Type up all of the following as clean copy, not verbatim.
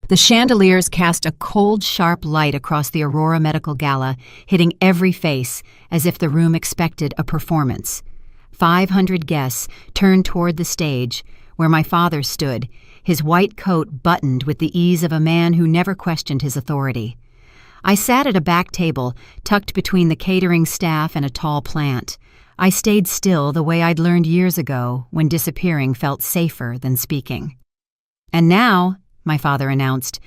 The chandeliers cast a cold, sharp light across the Aurora Medical Gala, hitting every face as if the room expected a performance. 500 guests turned toward the stage, where my father stood, his white coat buttoned with the ease of a man who never questioned his authority. I sat at a back table, tucked between the catering staff and a tall plant. I stayed still the way I'd learned years ago when disappearing felt safer than speaking. "And now," my father announced,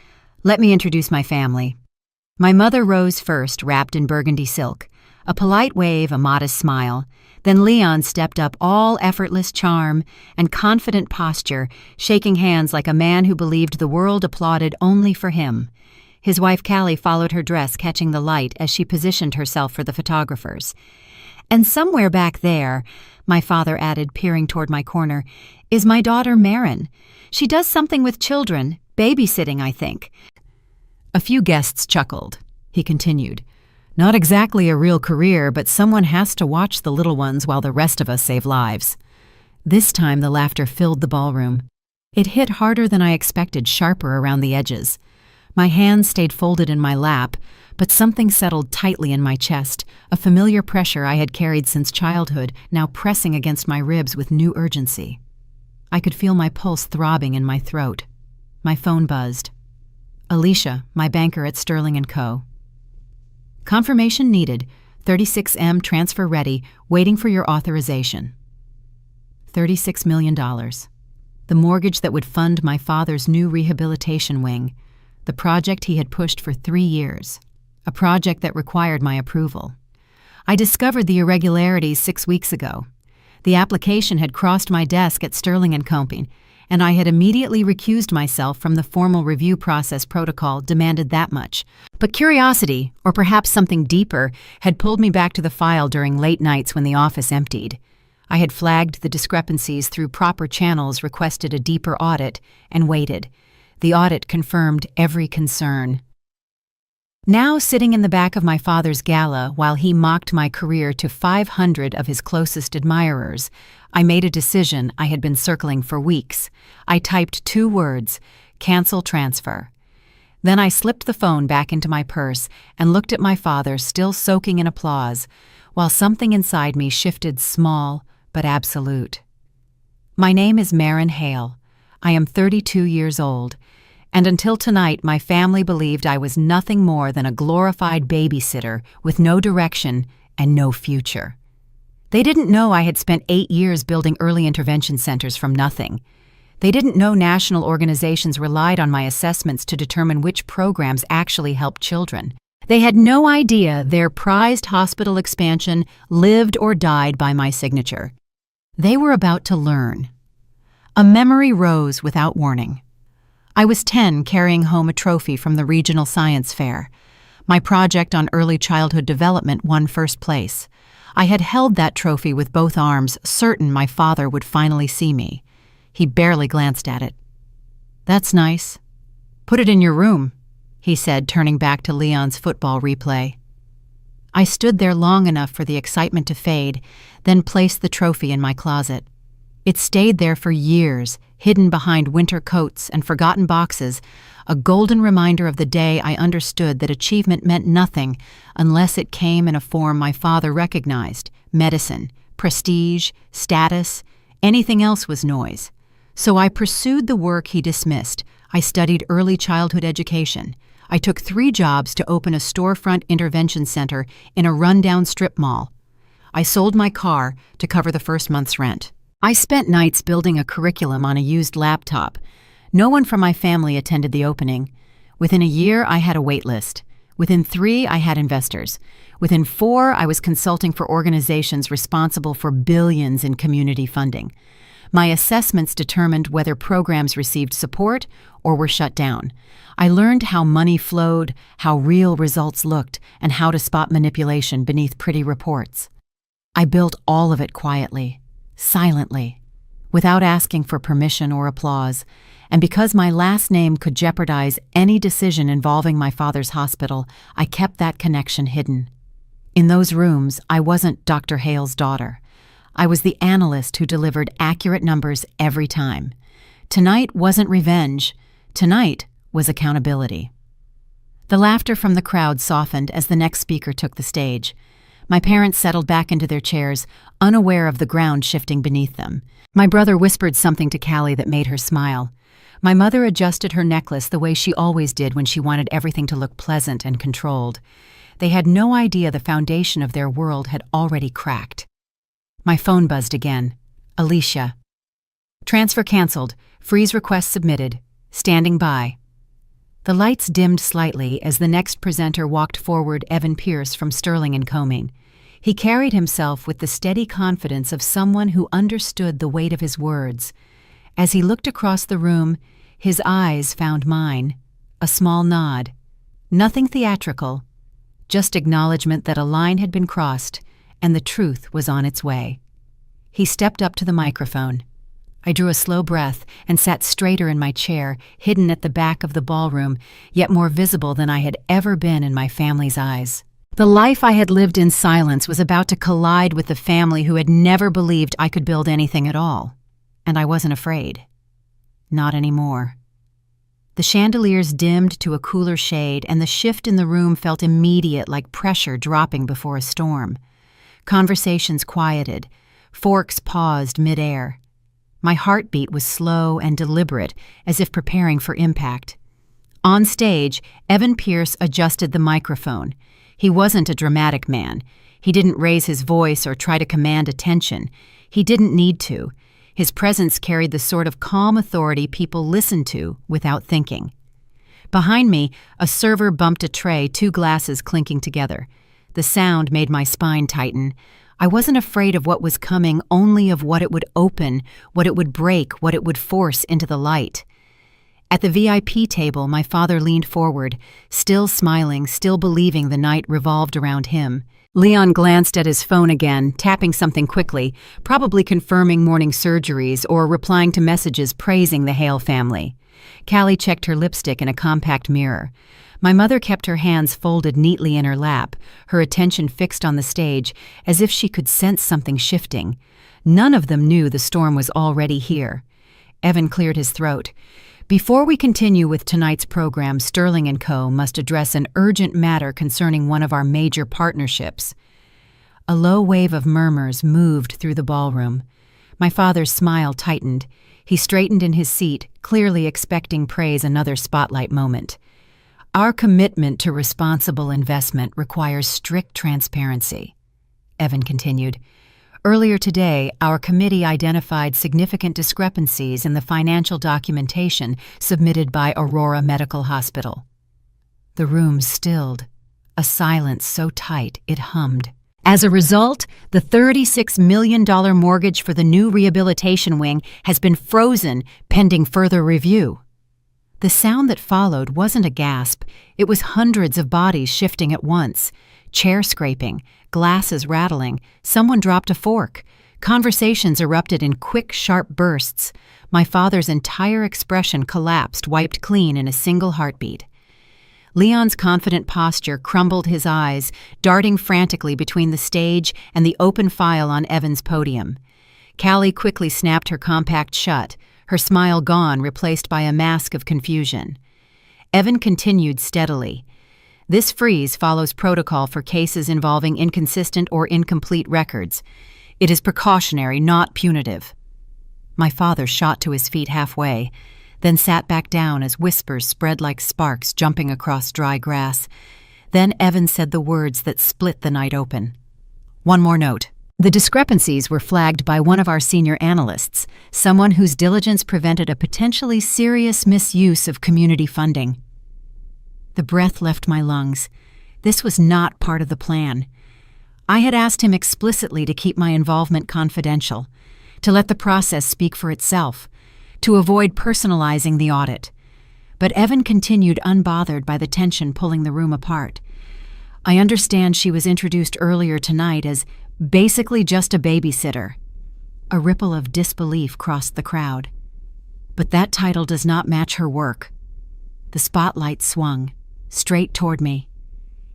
"let me introduce my family." My mother rose first, wrapped in burgundy silk. A polite wave, a modest smile. Then Leon stepped up, all effortless charm and confident posture, shaking hands like a man who believed the world applauded only for him. His wife Callie followed her dress, catching the light as she positioned herself for the photographers. "And somewhere back there," my father added, peering toward my corner, "is my daughter Marin. She does something with children, babysitting, I think." A few guests chuckled. He continued, "Not exactly a real career, but someone has to watch the little ones while the rest of us save lives." This time the laughter filled the ballroom. It hit harder than I expected, sharper around the edges. My hands stayed folded in my lap, but something settled tightly in my chest, a familiar pressure I had carried since childhood, now pressing against my ribs with new urgency. I could feel my pulse throbbing in my throat. My phone buzzed. Alicia, my banker at Sterling & Co. "Confirmation needed. 36M transfer ready, waiting for your authorization." $36 million. The mortgage that would fund my father's new rehabilitation wing. The project he had pushed for 3 years. A project that required my approval. I discovered the irregularities 6 weeks ago. The application had crossed my desk at Sterling & Co., and I had immediately recused myself from the formal review process. Protocol demanded that much. But curiosity, or perhaps something deeper, had pulled me back to the file during late nights when the office emptied. I had flagged the discrepancies through proper channels, requested a deeper audit, and waited. The audit confirmed every concern. Now, sitting in the back of my father's gala while he mocked my career to 500 of his closest admirers, I made a decision I had been circling for weeks. I typed 2 words, "cancel transfer." Then I slipped the phone back into my purse and looked at my father, still soaking in applause, while something inside me shifted, small but absolute. My name is Marin Hale. I am 32 years old. And until tonight, my family believed I was nothing more than a glorified babysitter with no direction and no future. They didn't know I had spent 8 years building early intervention centers from nothing. They didn't know national organizations relied on my assessments to determine which programs actually helped children. They had no idea their prized hospital expansion lived or died by my signature. They were about to learn. A memory rose without warning. I was 10, carrying home a trophy from the regional science fair. My project on early childhood development won first place. I had held that trophy with both arms, certain my father would finally see me. He barely glanced at it. "That's nice. Put it in your room," he said, turning back to Leon's football replay. I stood there long enough for the excitement to fade, then placed the trophy in my closet. It stayed there for years, hidden behind winter coats and forgotten boxes, a golden reminder of the day I understood that achievement meant nothing unless it came in a form my father recognized: medicine, prestige, status. Anything else was noise. So I pursued the work he dismissed. I studied early childhood education. I took 3 jobs to open a storefront intervention center in a rundown strip mall. I sold my car to cover the first month's rent. I spent nights building a curriculum on a used laptop. No one from my family attended the opening. Within a year, I had a wait list. Within 3, I had investors. Within 4, I was consulting for organizations responsible for billions in community funding. My assessments determined whether programs received support or were shut down. I learned how money flowed, how real results looked, and how to spot manipulation beneath pretty reports. I built all of it quietly, silently, without asking for permission or applause, and because my last name could jeopardize any decision involving my father's hospital, I kept that connection hidden. In those rooms, I wasn't Dr. Hale's daughter. I was the analyst who delivered accurate numbers every time. Tonight wasn't revenge. Tonight was accountability. The laughter from the crowd softened as the next speaker took the stage. My parents settled back into their chairs, unaware of the ground shifting beneath them. My brother whispered something to Callie that made her smile. My mother adjusted her necklace the way she always did when she wanted everything to look pleasant and controlled. They had no idea the foundation of their world had already cracked. My phone buzzed again. Alicia. Transfer canceled. Freeze request submitted. Standing by. The lights dimmed slightly as the next presenter walked forward, Evan Pierce from Sterling & Coming. He carried himself with the steady confidence of someone who understood the weight of his words. As he looked across the room, his eyes found mine. A small nod. Nothing theatrical, just acknowledgement that a line had been crossed and the truth was on its way. He stepped up to the microphone. I drew a slow breath and sat straighter in my chair, hidden at the back of the ballroom, yet more visible than I had ever been in my family's eyes. The life I had lived in silence was about to collide with the family who had never believed I could build anything at all. And I wasn't afraid. Not anymore. The chandeliers dimmed to a cooler shade, and the shift in the room felt immediate, like pressure dropping before a storm. Conversations quieted. Forks paused mid-air. My heartbeat was slow and deliberate, as if preparing for impact. On stage, Evan Pierce adjusted the microphone. He wasn't a dramatic man. He didn't raise his voice or try to command attention. He didn't need to. His presence carried the sort of calm authority people listen to without thinking. Behind me, a server bumped a tray, 2 glasses clinking together. The sound made my spine tighten. I wasn't afraid of what was coming, only of what it would open, what it would break, what it would force into the light. At the VIP table, my father leaned forward, still smiling, still believing the night revolved around him. Leon glanced at his phone again, tapping something quickly, probably confirming morning surgeries or replying to messages praising the Hale family. Callie checked her lipstick in a compact mirror. My mother kept her hands folded neatly in her lap, her attention fixed on the stage, as if she could sense something shifting. None of them knew the storm was already here. Evan cleared his throat. Before we continue with tonight's program, Sterling & Co. must address an urgent matter concerning one of our major partnerships. A low wave of murmurs moved through the ballroom. My father's smile tightened. He straightened in his seat, clearly expecting praise another spotlight moment. Our commitment to responsible investment requires strict transparency, Evan continued. Earlier today, our committee identified significant discrepancies in the financial documentation submitted by Aurora Medical Hospital. The room stilled, a silence so tight it hummed. As a result, the $36 million mortgage for the new rehabilitation wing has been frozen pending further review. The sound that followed wasn't a gasp. It was hundreds of bodies shifting at once. Chair scraping, glasses rattling, someone dropped a fork. Conversations erupted in quick, sharp bursts. My father's entire expression collapsed, wiped clean in a single heartbeat. Leon's confident posture crumbled his eyes, darting frantically between the stage and the open file on Evan's podium. Callie quickly snapped her compact shut, her smile gone, replaced by a mask of confusion. Evan continued steadily. This freeze follows protocol for cases involving inconsistent or incomplete records. It is precautionary, not punitive. My father shot to his feet halfway, then sat back down as whispers spread like sparks jumping across dry grass. Then Evan said the words that split the night open. One more note. The discrepancies were flagged by one of our senior analysts, someone whose diligence prevented a potentially serious misuse of community funding. The breath left my lungs. This was not part of the plan. I had asked him explicitly to keep my involvement confidential, to let the process speak for itself, to avoid personalizing the audit. But Evan continued unbothered by the tension pulling the room apart. I understand she was introduced earlier tonight as basically just a babysitter. A ripple of disbelief crossed the crowd. But that title does not match her work. The spotlight swung, straight toward me.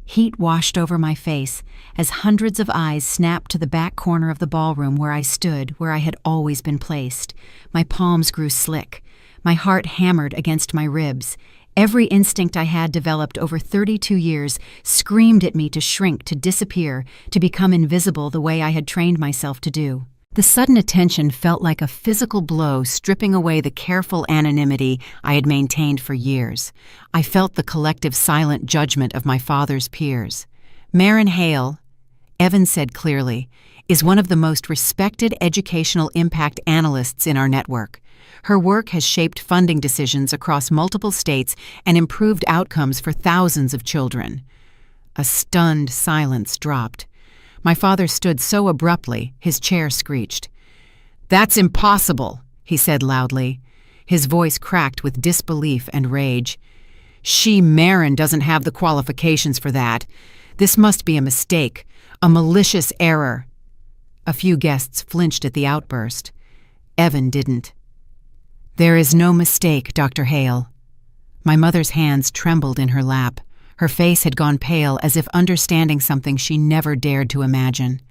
Heat washed over my face as hundreds of eyes snapped to the back corner of the ballroom where I stood, where I had always been placed. My palms grew slick. My heart hammered against my ribs. Every instinct I had developed over 32 years screamed at me to shrink, to disappear, to become invisible the way I had trained myself to do. The sudden attention felt like a physical blow, stripping away the careful anonymity I had maintained for years. I felt the collective silent judgment of my father's peers. Maren Hale, Evan said clearly, is one of the most respected educational impact analysts in our network. Her work has shaped funding decisions across multiple states and improved outcomes for thousands of children. A stunned silence dropped. My father stood so abruptly, his chair screeched. "That's impossible," he said loudly. His voice cracked with disbelief and rage. Maren doesn't have the qualifications for that. This must be a mistake, a malicious error." A few guests flinched at the outburst. Evan didn't. "There is no mistake, Dr. Hale." My mother's hands trembled in her lap. Her face had gone pale, as if understanding something she never dared to imagine.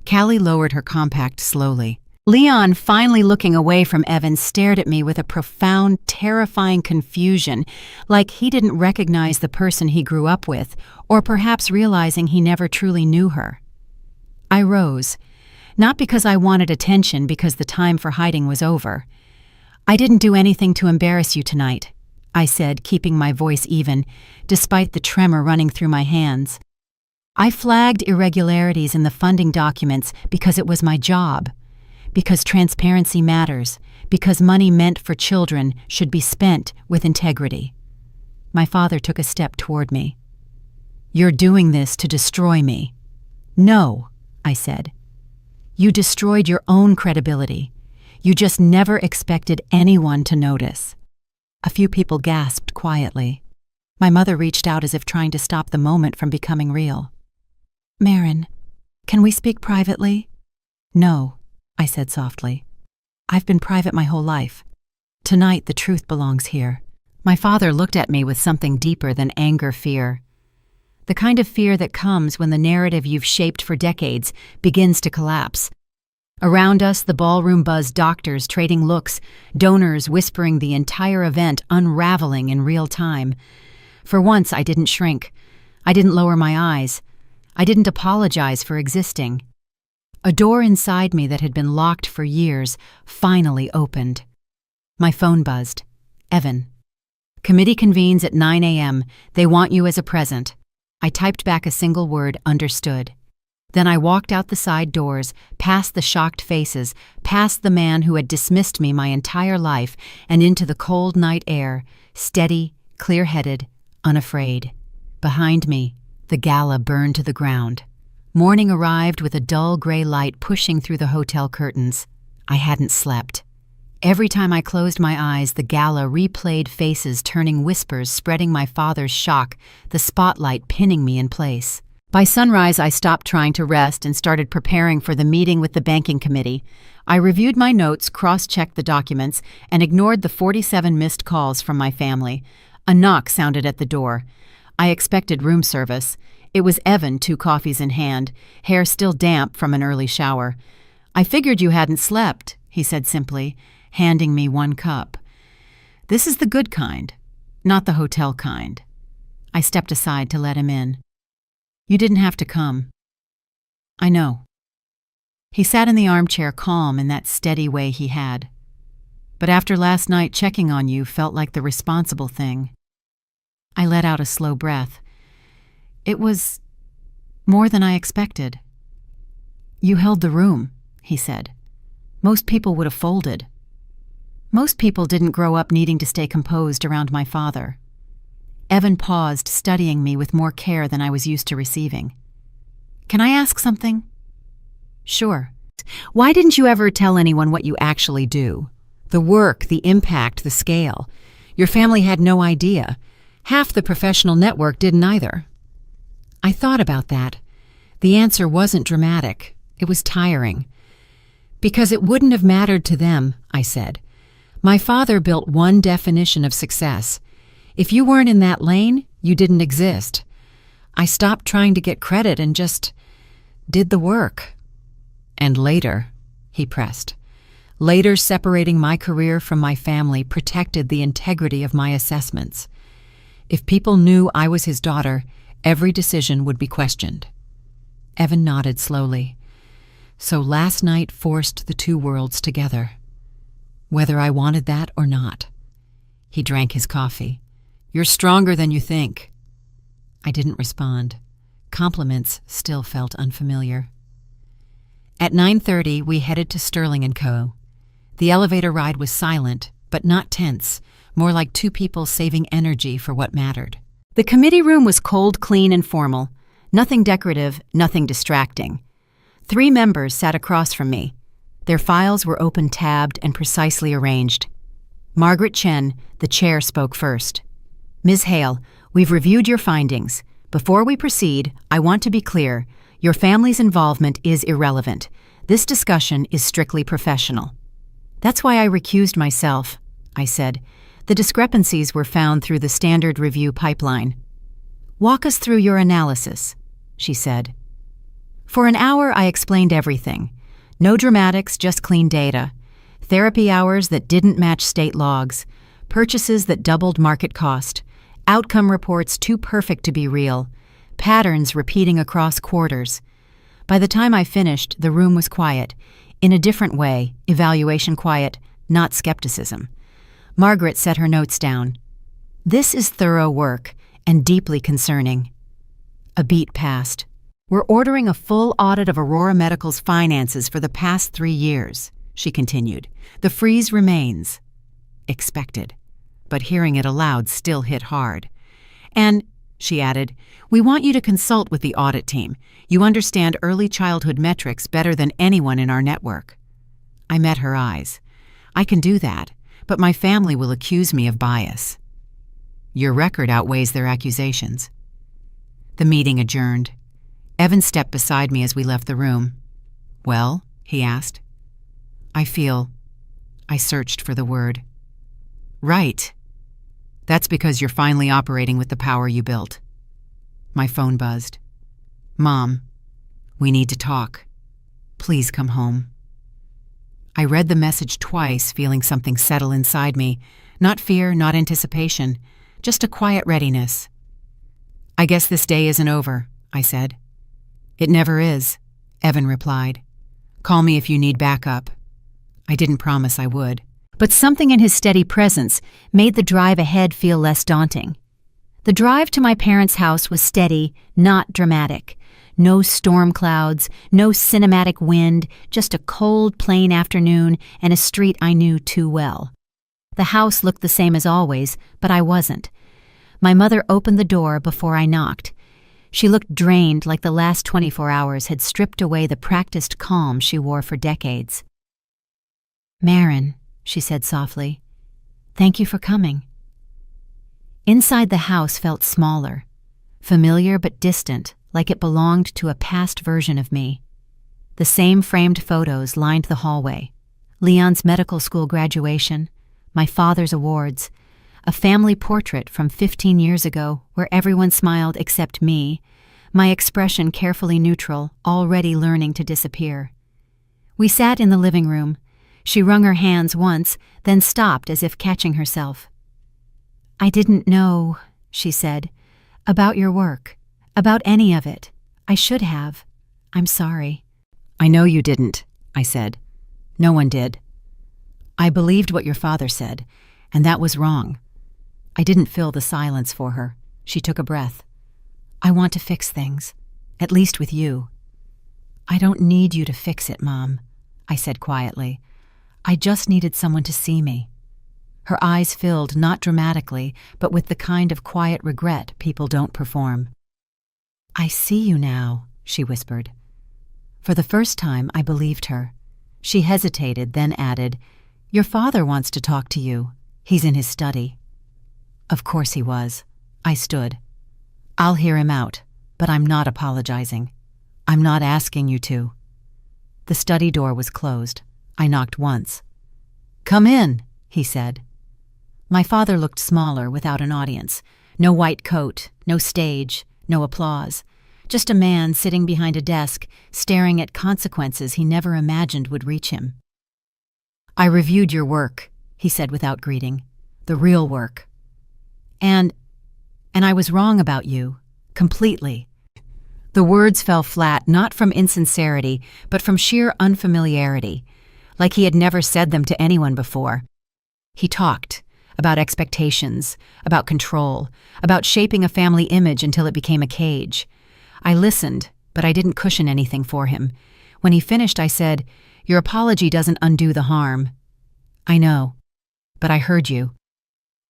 Callie lowered her compact slowly. Leon, finally looking away from Evan, stared at me with a profound, terrifying confusion, like he didn't recognize the person he grew up with, or perhaps realizing he never truly knew her. I rose, not because I wanted attention, because the time for hiding was over. "I didn't do anything to embarrass you tonight," I said, keeping my voice even, despite the tremor running through my hands. "I flagged irregularities in the funding documents because it was my job, because transparency matters, because money meant for children should be spent with integrity." My father took a step toward me. "You're doing this to destroy me." "No," I said. "You destroyed your own credibility. You just never expected anyone to notice." A few people gasped quietly. My mother reached out as if trying to stop the moment from becoming real. "Maren, can we speak privately?" "No," I said softly. "I've been private my whole life. Tonight the truth belongs here." My father looked at me with something deeper than anger, fear. The kind of fear that comes when the narrative you've shaped for decades begins to collapse. Around us, the ballroom buzzed, doctors trading looks, donors whispering, the entire event unraveling in real time. For once, I didn't shrink. I didn't lower my eyes. I didn't apologize for existing. A door inside me that had been locked for years finally opened. My phone buzzed. "Evan. Committee convenes at 9 a.m. They want you as a present." I typed back a single word, "understood." Then I walked out the side doors, past the shocked faces, past the man who had dismissed me my entire life, and into the cold night air, steady, clear-headed, unafraid. Behind me, the gala burned to the ground. Morning arrived with a dull gray light pushing through the hotel curtains. I hadn't slept. Every time I closed my eyes, the gala replayed faces turning whispers, spreading my father's shock, the spotlight pinning me in place. By sunrise, I stopped trying to rest and started preparing for the meeting with the banking committee. I reviewed my notes, cross-checked the documents, and ignored the 47 missed calls from my family. A knock sounded at the door. I expected room service. It was Evan, 2 coffees in hand, hair still damp from an early shower. "I figured you hadn't slept," he said simply, handing me 1 cup. "This is the good kind, not the hotel kind." I stepped aside to let him in. "You didn't have to come." "I know." He sat in the armchair, calm in that steady way he had. "But after last night, checking on you felt like the responsible thing." I let out a slow breath. "It was more than I expected." "You held the room," he said. "Most people would have folded." Most people didn't grow up needing to stay composed around my father. Evan paused, studying me with more care than I was used to receiving. "Can I ask something?" "Sure." "Why didn't you ever tell anyone what you actually do? The work, the impact, the scale. Your family had no idea. Half the professional network didn't either." I thought about that. The answer wasn't dramatic. It was tiring. "Because it wouldn't have mattered to them," I said. "My father built one definition of success. If you weren't in that lane, you didn't exist. I stopped trying to get credit and just did the work." "And later," he pressed, "later separating my career from my family protected the integrity of my assessments. If people knew I was his daughter, every decision would be questioned. Evan nodded slowly. So last night forced the two worlds together, whether I wanted that or not. He drank his coffee. You're stronger than you think. I didn't respond. Compliments still felt unfamiliar. At 9:30, we headed to Sterling & Co. The elevator ride was silent, but not tense, more like two people saving energy for what mattered. The committee room was cold, clean, and formal. Nothing decorative, nothing distracting. 3 members sat across from me. Their files were open-tabbed and precisely arranged. Margaret Chen, the chair, spoke first. Ms. Hale, we've reviewed your findings. Before we proceed, I want to be clear. Your family's involvement is irrelevant. This discussion is strictly professional. That's why I recused myself, I said. The discrepancies were found through the standard review pipeline. Walk us through your analysis, she said. For an hour, I explained everything. No dramatics, just clean data. Therapy hours that didn't match state logs. Purchases that doubled market cost. Outcome reports too perfect to be real. Patterns repeating across quarters. By the time I finished, the room was quiet. In a different way, evaluation quiet, not skepticism. Margaret set her notes down. This is thorough work and deeply concerning. A beat passed. We're ordering a full audit of Aurora Medical's finances for the past 3 years, she continued. The freeze remains. Expected. But hearing it aloud still hit hard. And, she added, we want you to consult with the audit team. You understand early childhood metrics better than anyone in our network. I met her eyes. I can do that, but my family will accuse me of bias. Your record outweighs their accusations. The meeting adjourned. Evan stepped beside me as we left the room. Well, he asked. I searched for the word. Right. That's because you're finally operating with the power you built. My phone buzzed. Mom, we need to talk. Please come home. I read the message twice, feeling something settle inside me. Not fear, not anticipation, just a quiet readiness. I guess this day isn't over, I said. It never is, Evan replied. Call me if you need backup. I didn't promise I would. But something in his steady presence made the drive ahead feel less daunting. The drive to my parents' house was steady, not dramatic. No storm clouds, no cinematic wind, just a cold, plain afternoon and a street I knew too well. The house looked the same as always, but I wasn't. My mother opened the door before I knocked. She looked drained, like the last 24 hours had stripped away the practiced calm she wore for decades. Marin, she said softly, thank you for coming. Inside the house felt smaller, familiar but distant, like it belonged to a past version of me. The same framed photos lined the hallway. Leon's medical school graduation, my father's awards, a family portrait from 15 years ago where everyone smiled except me, my expression carefully neutral, already learning to disappear. We sat in the living room. She wrung her hands once, then stopped as if catching herself. I didn't know, she said, about your work, about any of it. I should have. I'm sorry. I know you didn't, I said. No one did. I believed what your father said, and that was wrong. I didn't fill the silence for her. She took a breath. I want to fix things, at least with you. I don't need you to fix it, Mom, I said quietly. I just needed someone to see me. Her eyes filled not dramatically, but with the kind of quiet regret people don't perform. I see you now, she whispered. For the first time, I believed her. She hesitated, then added, Your father wants to talk to you. He's in his study. Of course he was. I stood. I'll hear him out, but I'm not apologizing. I'm not asking you to. The study door was closed. I knocked once. Come in, he said. My father looked smaller without an audience. No white coat, no stage, no applause. Just a man sitting behind a desk, staring at consequences he never imagined would reach him. I reviewed your work, he said without greeting. The real work. And And I was wrong about you. Completely." The words fell flat, not from insincerity, but from sheer unfamiliarity, like he had never said them to anyone before. He talked about expectations, about control, about shaping a family image until it became a cage. I listened, but I didn't cushion anything for him. When he finished, I said, "Your apology doesn't undo the harm." "I know, but I heard you."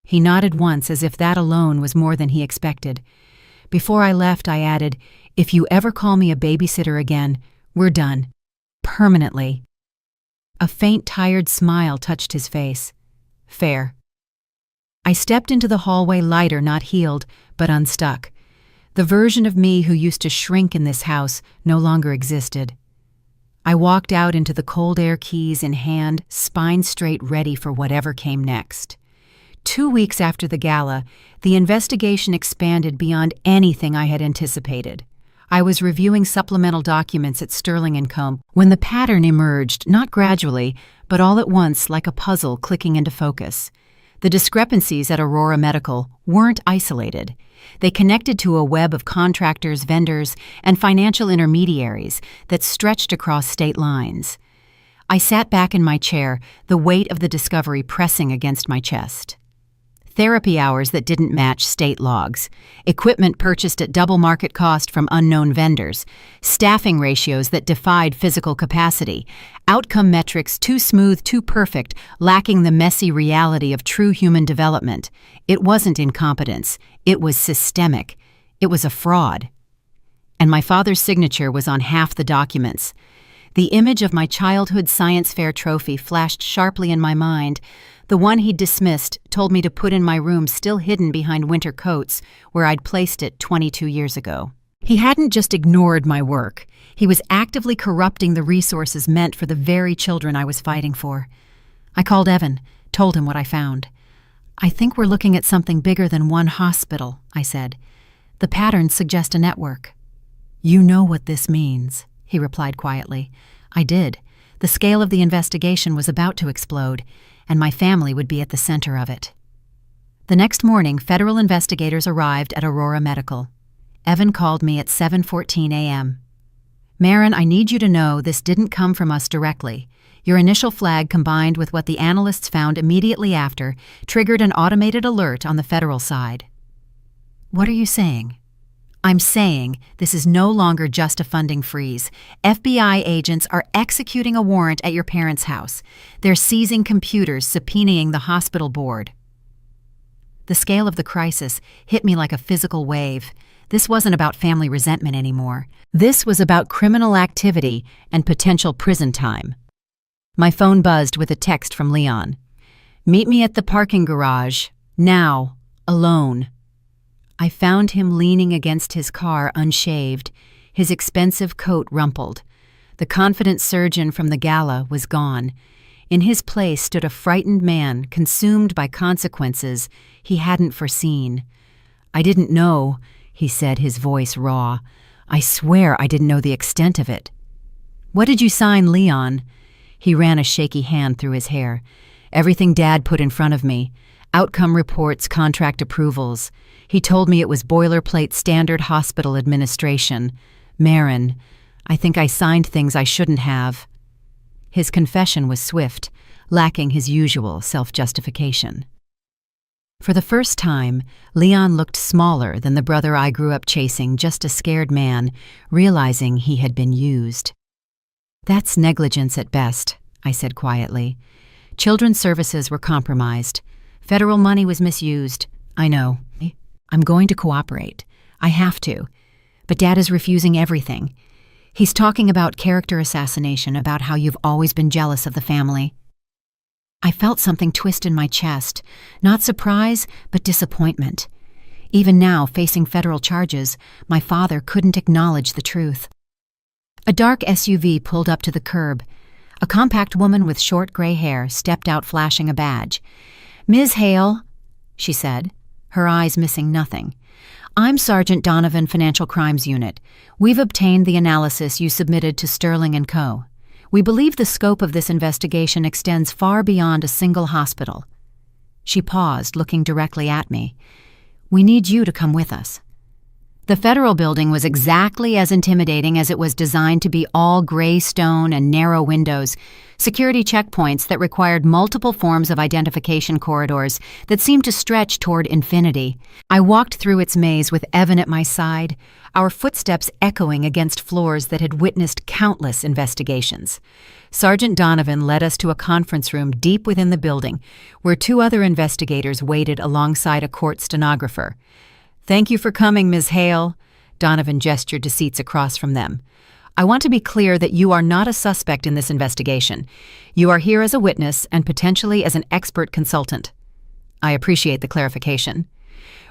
He nodded once as if that alone was more than he expected. Before I left, I added, "If you ever call me a babysitter again, we're done. Permanently." A faint, tired smile touched his face. "Fair." I stepped into the hallway lighter, not healed, but unstuck. The version of me who used to shrink in this house no longer existed. I walked out into the cold air, keys in hand, spine straight, ready for whatever came next. 2 weeks after the gala, the investigation expanded beyond anything I had anticipated. I was reviewing supplemental documents at Sterling & Co. when the pattern emerged, not gradually, but all at once like a puzzle clicking into focus. The discrepancies at Aurora Medical weren't isolated. They connected to a web of contractors, vendors, and financial intermediaries that stretched across state lines. I sat back in my chair, the weight of the discovery pressing against my chest. Therapy hours that didn't match state logs, equipment purchased at double market cost from unknown vendors, staffing ratios that defied physical capacity, outcome metrics too smooth, too perfect, lacking the messy reality of true human development. It wasn't incompetence. It was systemic. It was a fraud. And my father's signature was on half the documents. The image of my childhood science fair trophy flashed sharply in my mind. The one he'd dismissed told me to put in my room, still hidden behind winter coats, where I'd placed it 22 years ago. He hadn't just ignored my work. He was actively corrupting the resources meant for the very children I was fighting for. I called Evan, told him what I found. "I think we're looking at something bigger than one hospital," I said. "The patterns suggest a network." "You know what this means," he replied quietly. I did. The scale of the investigation was about to explode, and my family would be at the center of it. The next morning, federal investigators arrived at Aurora Medical. Evan called me at 7:14 a.m. "Maren, I need you to know this didn't come from us directly. Your initial flag, combined with what the analysts found immediately after, triggered an automated alert on the federal side." "What are you saying?" "I'm saying this is no longer just a funding freeze. FBI agents are executing a warrant at your parents' house. They're seizing computers, subpoenaing the hospital board." The scale of the crisis hit me like a physical wave. This wasn't about family resentment anymore. This was about criminal activity and potential prison time. My phone buzzed with a text from Leon. "Meet me at the parking garage. Now. Alone." I found him leaning against his car, unshaved, his expensive coat rumpled. The confident surgeon from the gala was gone. In his place stood a frightened man, consumed by consequences he hadn't foreseen. "I didn't know," he said, his voice raw. "I swear I didn't know the extent of it." "What did you sign, Leon?" He ran a shaky hand through his hair. "Everything Dad put in front of me. Outcome reports, contract approvals. He told me it was boilerplate standard hospital administration. Maren, I think I signed things I shouldn't have." His confession was swift, lacking his usual self-justification. For the first time, Leon looked smaller than the brother I grew up chasing, just a scared man, realizing he had been used. "That's negligence at best," I said quietly. "Children's services were compromised. Federal money was misused. I know. I'm going to cooperate. I have to. But Dad is refusing everything. He's talking about character assassination, about how you've always been jealous of the family." I felt something twist in my chest, not surprise, but disappointment. Even now, facing federal charges, my father couldn't acknowledge the truth. A dark SUV pulled up to the curb. A compact woman with short gray hair stepped out flashing a badge. "Ms. Hale," she said, her eyes missing nothing. "I'm Sergeant Donovan, Financial Crimes Unit. We've obtained the analysis you submitted to Sterling & Co. We believe the scope of this investigation extends far beyond a single hospital." She paused, looking directly at me. We need you to come with us." The federal building was exactly as intimidating as it was designed to be, all gray stone and narrow windows, security checkpoints that required multiple forms of identification corridors that seemed to stretch toward infinity. I walked through its maze with Evan at my side, our footsteps echoing against floors that had witnessed countless investigations. Sergeant Donovan led us to a conference room deep within the building, where 2 other investigators waited alongside a court stenographer. "Thank you for coming, Ms. Hale." Donovan gestured to seats across from them. "I want to be clear that you are not a suspect in this investigation. You are here as a witness and potentially as an expert consultant." "I appreciate the clarification."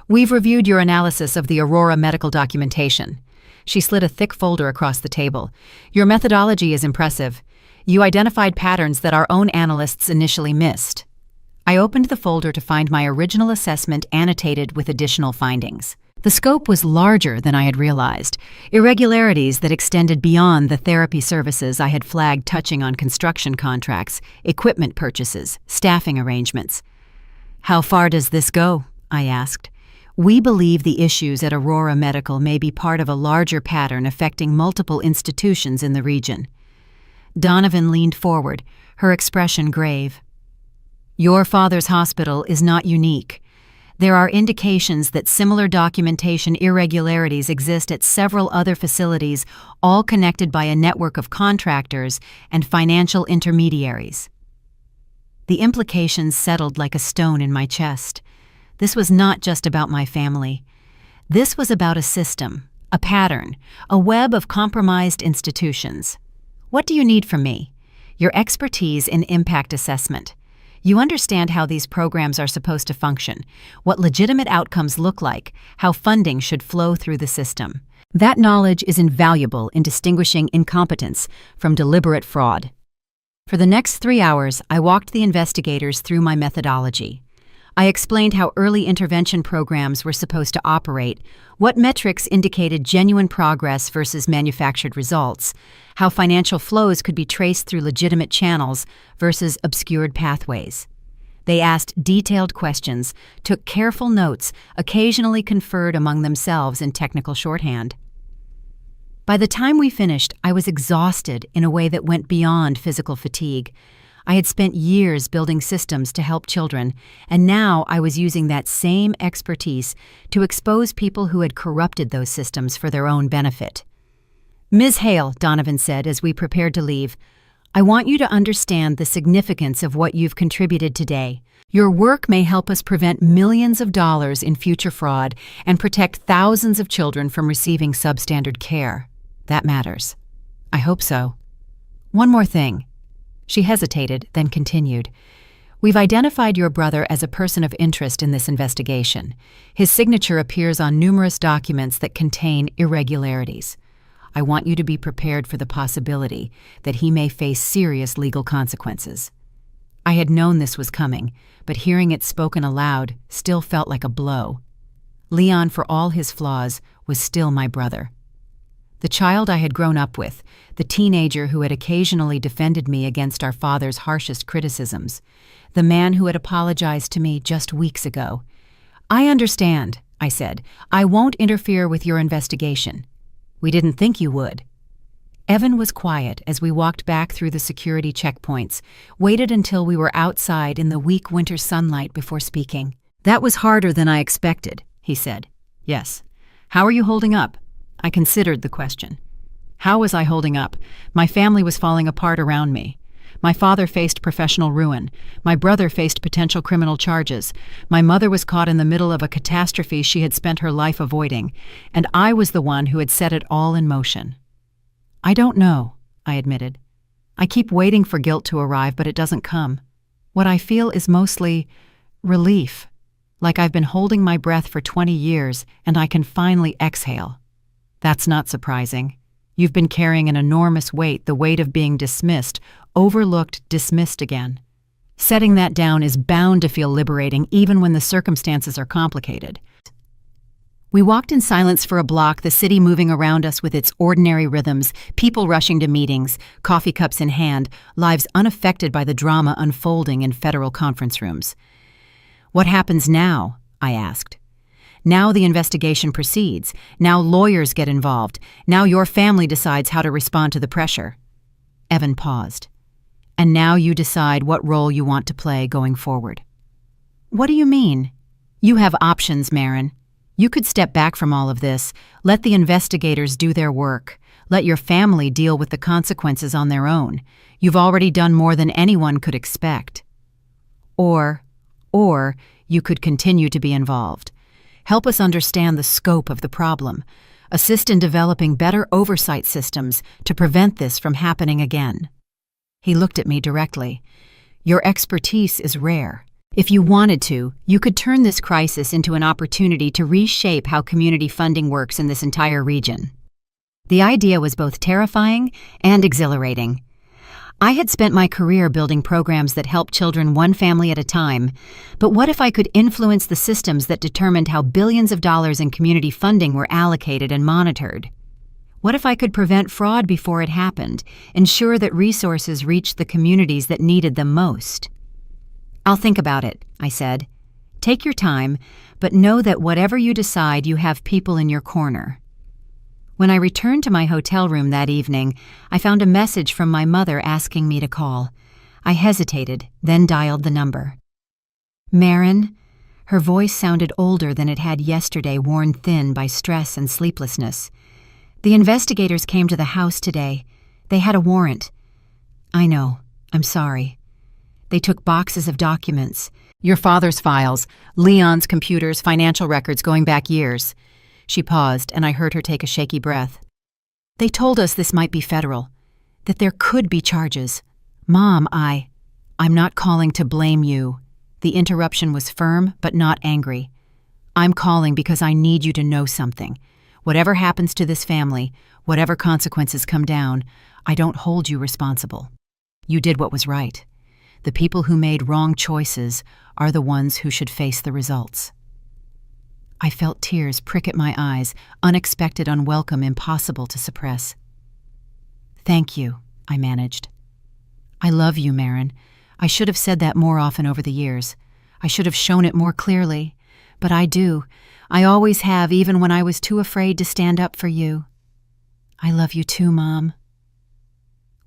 "We've reviewed your analysis of the Aurora medical documentation." She slid a thick folder across the table. "Your methodology is impressive. You identified patterns that our own analysts initially missed." I opened the folder to find my original assessment annotated with additional findings. The scope was larger than I had realized, irregularities that extended beyond the therapy services I had flagged, touching on construction contracts, equipment purchases, staffing arrangements. "How far does this go?" I asked. "We believe the issues at Aurora Medical may be part of a larger pattern affecting multiple institutions in the region." Donovan leaned forward, her expression grave. "Your father's hospital is not unique. There are indications that similar documentation irregularities exist at several other facilities, all connected by a network of contractors and financial intermediaries." The implications settled like a stone in my chest. This was not just about my family. This was about a system, a pattern, a web of compromised institutions. "What do you need from me?" "Your expertise in impact assessment. You understand how these programs are supposed to function, what legitimate outcomes look like, how funding should flow through the system. That knowledge is invaluable in distinguishing incompetence from deliberate fraud." For the next 3 hours, I walked the investigators through my methodology. I explained how early intervention programs were supposed to operate, what metrics indicated genuine progress versus manufactured results, how financial flows could be traced through legitimate channels versus obscured pathways. They asked detailed questions, took careful notes, occasionally conferred among themselves in technical shorthand. By the time we finished, I was exhausted in a way that went beyond physical fatigue. I had spent years building systems to help children, and now I was using that same expertise to expose people who had corrupted those systems for their own benefit. "Ms. Hale," Donovan said as we prepared to leave, "I want you to understand the significance of what you've contributed today. Your work may help us prevent millions of dollars in future fraud and protect thousands of children from receiving substandard care. That matters." "I hope so." "One more thing." She hesitated, then continued. "We've identified your brother as a person of interest in this investigation. His signature appears on numerous documents that contain irregularities. I want you to be prepared for the possibility that he may face serious legal consequences." I had known this was coming, but hearing it spoken aloud still felt like a blow. Leon, for all his flaws, was still my brother. The child I had grown up with, the teenager who had occasionally defended me against our father's harshest criticisms, the man who had apologized to me just weeks ago. "I understand," I said. "I won't interfere with your investigation." "We didn't think you would." Evan was quiet as we walked back through the security checkpoints, waited until we were outside in the weak winter sunlight before speaking. "That was harder than I expected," he said. "Yes. How are you holding up?" I considered the question. How was I holding up? My family was falling apart around me. My father faced professional ruin. My brother faced potential criminal charges. My mother was caught in the middle of a catastrophe she had spent her life avoiding, and I was the one who had set it all in motion. "I don't know," I admitted. "I keep waiting for guilt to arrive, but it doesn't come. What I feel is mostly relief, like I've been holding my breath for 20 years and I can finally exhale." "That's not surprising. You've been carrying an enormous weight, the weight of being dismissed, overlooked, dismissed again. Setting that down is bound to feel liberating even when the circumstances are complicated." We walked in silence for a block, the city moving around us with its ordinary rhythms, people rushing to meetings, coffee cups in hand, lives unaffected by the drama unfolding in federal conference rooms. "What happens now?" I asked. Now the investigation proceeds. Now lawyers get involved. Now your family decides how to respond to the pressure. Evan paused. And now you decide what role you want to play going forward. What do you mean? You have options, Marin. You could step back from all of this, let the investigators do their work, let your family deal with the consequences on their own. You've already done more than anyone could expect. Or you could continue to be involved. Help us understand the scope of the problem. Assist in developing better oversight systems to prevent this from happening again. He looked at me directly. Your expertise is rare. If you wanted to, you could turn this crisis into an opportunity to reshape how community funding works in this entire region. The idea was both terrifying and exhilarating. I had spent my career building programs that helped children one family at a time, but what if I could influence the systems that determined how billions of dollars in community funding were allocated and monitored? What if I could prevent fraud before it happened, ensure that resources reached the communities that needed them most? I'll think about it, I said. Take your time, but know that whatever you decide, you have people in your corner. When I returned to my hotel room that evening, I found a message from my mother asking me to call. I hesitated, then dialed the number. Marin? Her voice sounded older than it had yesterday, worn thin by stress and sleeplessness. The investigators came to the house today. They had a warrant. I know. I'm sorry. They took boxes of documents. Your father's files, Leon's computers, financial records going back years. She paused, and I heard her take a shaky breath. They told us this might be federal, that there could be charges. Mom, I'm not calling to blame you. The interruption was firm, but not angry. I'm calling because I need you to know something. Whatever happens to this family, whatever consequences come down, I don't hold you responsible. You did what was right. The people who made wrong choices are the ones who should face the results. I felt tears prick at my eyes, unexpected, unwelcome, impossible to suppress. Thank you, I managed. I love you, Marin. I should have said that more often over the years. I should have shown it more clearly. But I do. I always have, even when I was too afraid to stand up for you. I love you too, Mom.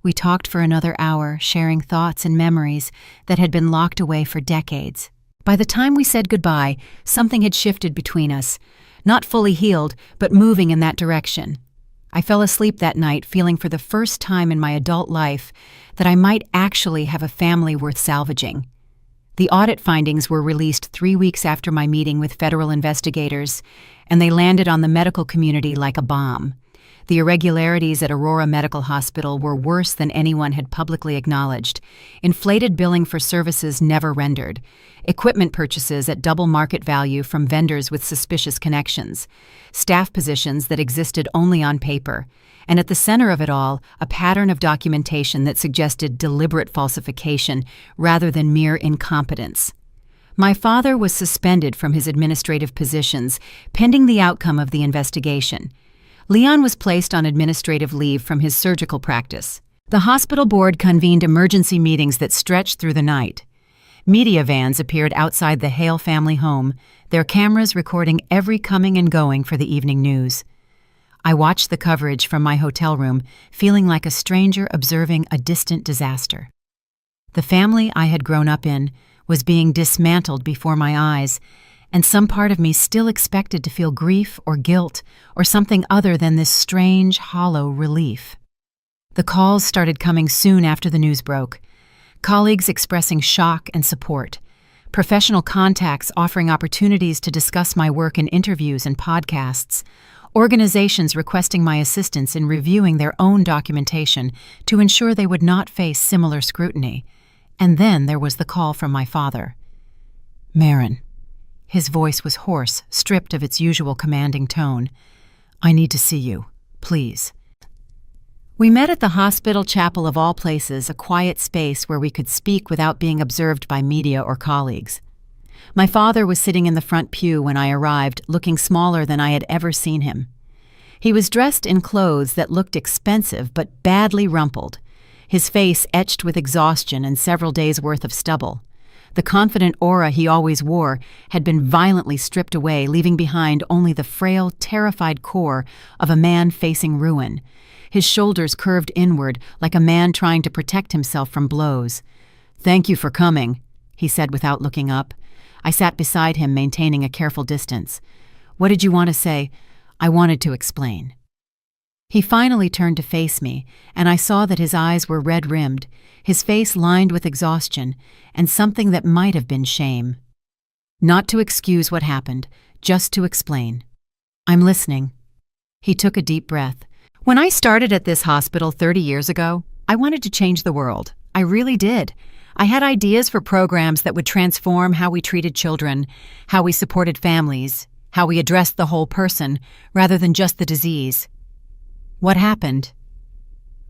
We talked for another hour, sharing thoughts and memories that had been locked away for decades. By the time we said goodbye, something had shifted between us, not fully healed, but moving in that direction. I fell asleep that night feeling for the first time in my adult life that I might actually have a family worth salvaging. The audit findings were released 3 weeks after my meeting with federal investigators, and they landed on the medical community like a bomb. The irregularities at Aurora Medical Hospital were worse than anyone had publicly acknowledged. Inflated billing for services never rendered. Equipment purchases at double market value from vendors with suspicious connections. Staff positions that existed only on paper. And at the center of it all, a pattern of documentation that suggested deliberate falsification rather than mere incompetence. My father was suspended from his administrative positions, pending the outcome of the investigation. Leon was placed on administrative leave from his surgical practice. The hospital board convened emergency meetings that stretched through the night. Media vans appeared outside the Hale family home, their cameras recording every coming and going for the evening news. I watched the coverage from my hotel room, feeling like a stranger observing a distant disaster. The family I had grown up in was being dismantled before my eyes, and some part of me still expected to feel grief or guilt or something other than this strange, hollow relief. The calls started coming soon after the news broke. Colleagues expressing shock and support. Professional contacts offering opportunities to discuss my work in interviews and podcasts. Organizations requesting my assistance in reviewing their own documentation to ensure they would not face similar scrutiny. And then there was the call from my father. Marin. His voice was hoarse, stripped of its usual commanding tone. I need to see you, please. We met at the hospital chapel of all places, a quiet space where we could speak without being observed by media or colleagues. My father was sitting in the front pew when I arrived, looking smaller than I had ever seen him. He was dressed in clothes that looked expensive but badly rumpled, his face etched with exhaustion and several days' worth of stubble. The confident aura he always wore had been violently stripped away, leaving behind only the frail, terrified core of a man facing ruin. His shoulders curved inward like a man trying to protect himself from blows. "Thank you for coming," he said without looking up. I sat beside him, maintaining a careful distance. "What did you want to say?" I wanted to explain. He finally turned to face me, and I saw that his eyes were red-rimmed, his face lined with exhaustion, and something that might have been shame. Not to excuse what happened, just to explain. "I'm listening." He took a deep breath. "When I started at this hospital 30 years ago, I wanted to change the world. I really did. I had ideas for programs that would transform how we treated children, how we supported families, how we addressed the whole person, rather than just the disease. What happened?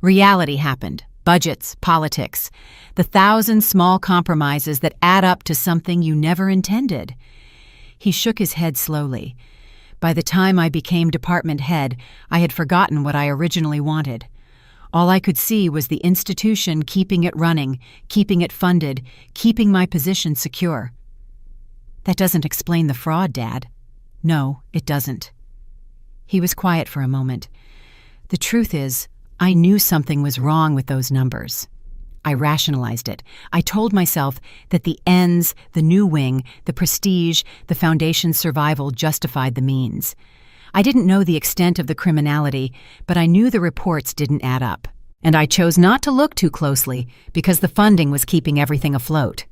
Reality happened. Budgets, politics, the thousand small compromises that add up to something you never intended." He shook his head slowly. By the time I became department head, I had forgotten what I originally wanted. All I could see was the institution keeping it running, keeping it funded, keeping my position secure. "That doesn't explain the fraud, Dad." "No, it doesn't." He was quiet for a moment. "The truth is, I knew something was wrong with those numbers. I rationalized it. I told myself that the ends, the new wing, the prestige, the foundation's survival justified the means. I didn't know the extent of the criminality, but I knew the reports didn't add up. And I chose not to look too closely because the funding was keeping everything afloat."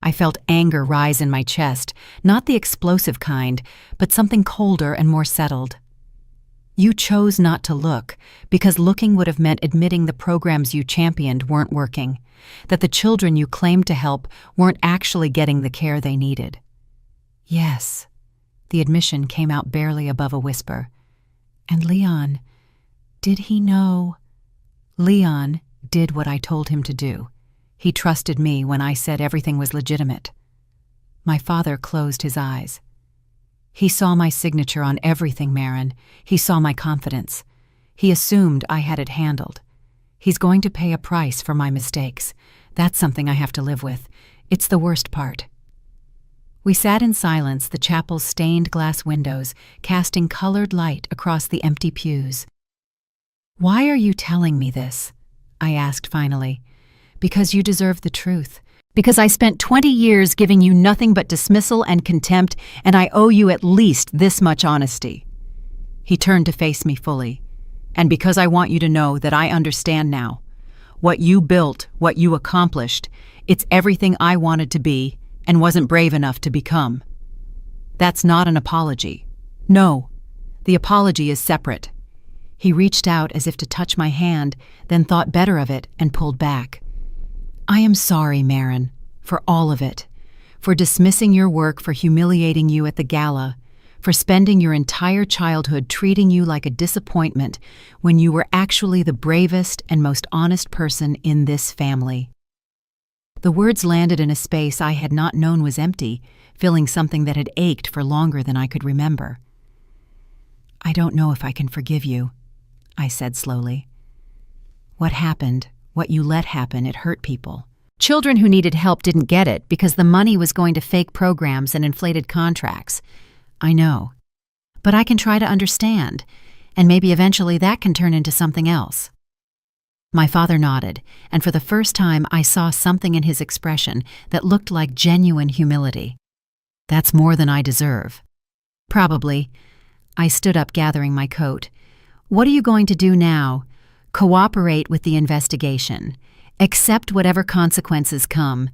I felt anger rise in my chest, not the explosive kind, but something colder and more settled. "You chose not to look because looking would have meant admitting the programs you championed weren't working, that the children you claimed to help weren't actually getting the care they needed." "Yes." The admission came out barely above a whisper. "And Leon, did he know?" "Leon did what I told him to do. He trusted me when I said everything was legitimate." My father closed his eyes. "He saw my signature on everything, Marin. He saw my confidence. He assumed I had it handled. He's going to pay a price for my mistakes. That's something I have to live with. It's the worst part." We sat in silence, the chapel's stained glass windows casting colored light across the empty pews. "Why are you telling me this?" I asked finally. "Because you deserve the truth. Because I spent 20 years giving you nothing but dismissal and contempt, and I owe you at least this much honesty." He turned to face me fully. "And because I want you to know that I understand now. What you built, what you accomplished, it's everything I wanted to be and wasn't brave enough to become. That's not an apology. No, the apology is separate." He reached out as if to touch my hand, then thought better of it and pulled back. "I am sorry, Marin, for all of it. For dismissing your work, for humiliating you at the gala, for spending your entire childhood treating you like a disappointment when you were actually the bravest and most honest person in this family." The words landed in a space I had not known was empty, filling something that had ached for longer than I could remember. "I don't know if I can forgive you," I said slowly. "What happened, what you let happen, it hurt people. Children who needed help didn't get it because the money was going to fake programs and inflated contracts. I know. But I can try to understand, and maybe eventually that can turn into something else." My father nodded, and for the first time I saw something in his expression that looked like genuine humility. "That's more than I deserve." "Probably." I stood up, gathering my coat. "What are you going to do now? Cooperate with the investigation, accept whatever consequences come,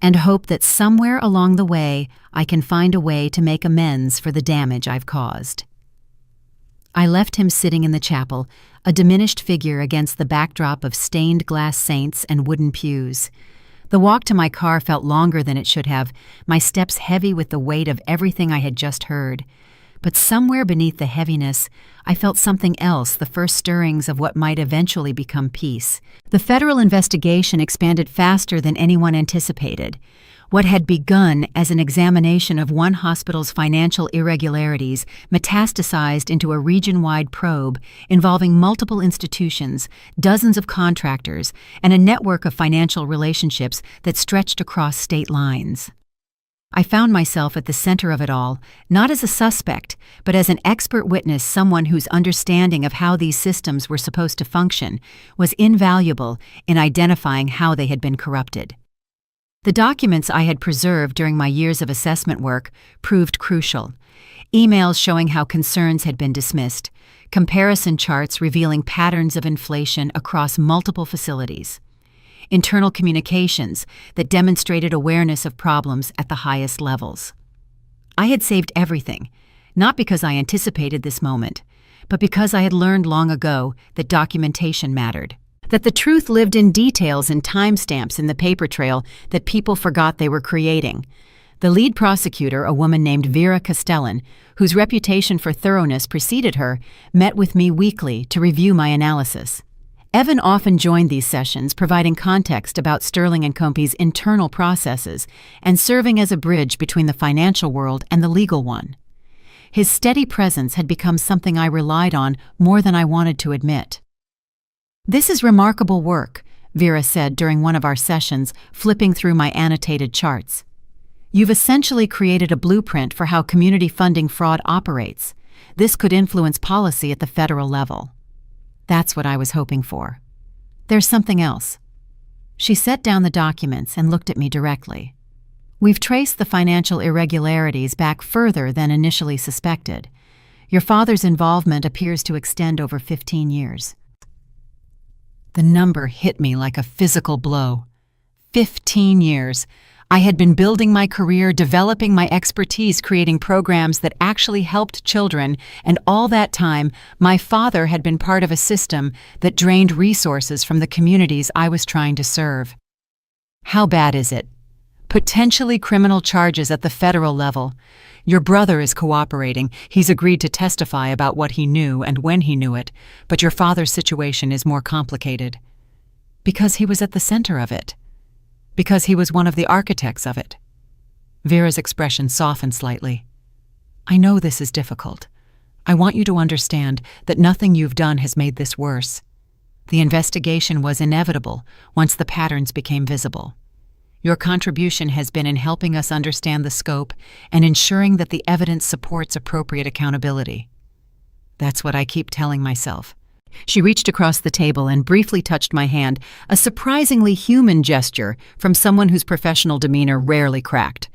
and hope that somewhere along the way I can find a way to make amends for the damage I've caused." I left him sitting in the chapel, a diminished figure against the backdrop of stained glass saints and wooden pews. The walk to my car felt longer than it should have, my steps heavy with the weight of everything I had just heard. But somewhere beneath the heaviness, I felt something else, the first stirrings of what might eventually become peace. The federal investigation expanded faster than anyone anticipated. What had begun as an examination of one hospital's financial irregularities metastasized into a region-wide probe involving multiple institutions, dozens of contractors, and a network of financial relationships that stretched across state lines. I found myself at the center of it all, not as a suspect, but as an expert witness, someone whose understanding of how these systems were supposed to function was invaluable in identifying how they had been corrupted. The documents I had preserved during my years of assessment work proved crucial. Emails showing how concerns had been dismissed, comparison charts revealing patterns of inflation across multiple facilities, internal communications that demonstrated awareness of problems at the highest levels. I had saved everything, not because I anticipated this moment, but because I had learned long ago that documentation mattered. That the truth lived in details and timestamps in the paper trail that people forgot they were creating. The lead prosecutor, a woman named Vera Castellan, whose reputation for thoroughness preceded her, met with me weekly to review my analysis. Evan often joined these sessions, providing context about Sterling & Company's internal processes and serving as a bridge between the financial world and the legal one. His steady presence had become something I relied on more than I wanted to admit. "This is remarkable work," Vera said during one of our sessions, flipping through my annotated charts. "You've essentially created a blueprint for how community funding fraud operates. This could influence policy at the federal level." That's what I was hoping for. "There's something else." She set down the documents and looked at me directly. "We've traced the financial irregularities back further than initially suspected. Your father's involvement appears to extend over 15 years. The number hit me like a physical blow. 15 years. I had been building my career, developing my expertise, creating programs that actually helped children, and all that time, my father had been part of a system that drained resources from the communities I was trying to serve. How bad is it? Potentially criminal charges at the federal level. Your brother is cooperating. He's agreed to testify about what he knew and when he knew it, but your father's situation is more complicated. Because he was at the center of it. Because he was one of the architects of it." Vera's expression softened slightly. "I know this is difficult. I want you to understand that nothing you've done has made this worse. The investigation was inevitable once the patterns became visible. Your contribution has been in helping us understand the scope and ensuring that the evidence supports appropriate accountability." That's what I keep telling myself. She reached across the table and briefly touched my hand, a surprisingly human gesture from someone whose professional demeanor rarely cracked.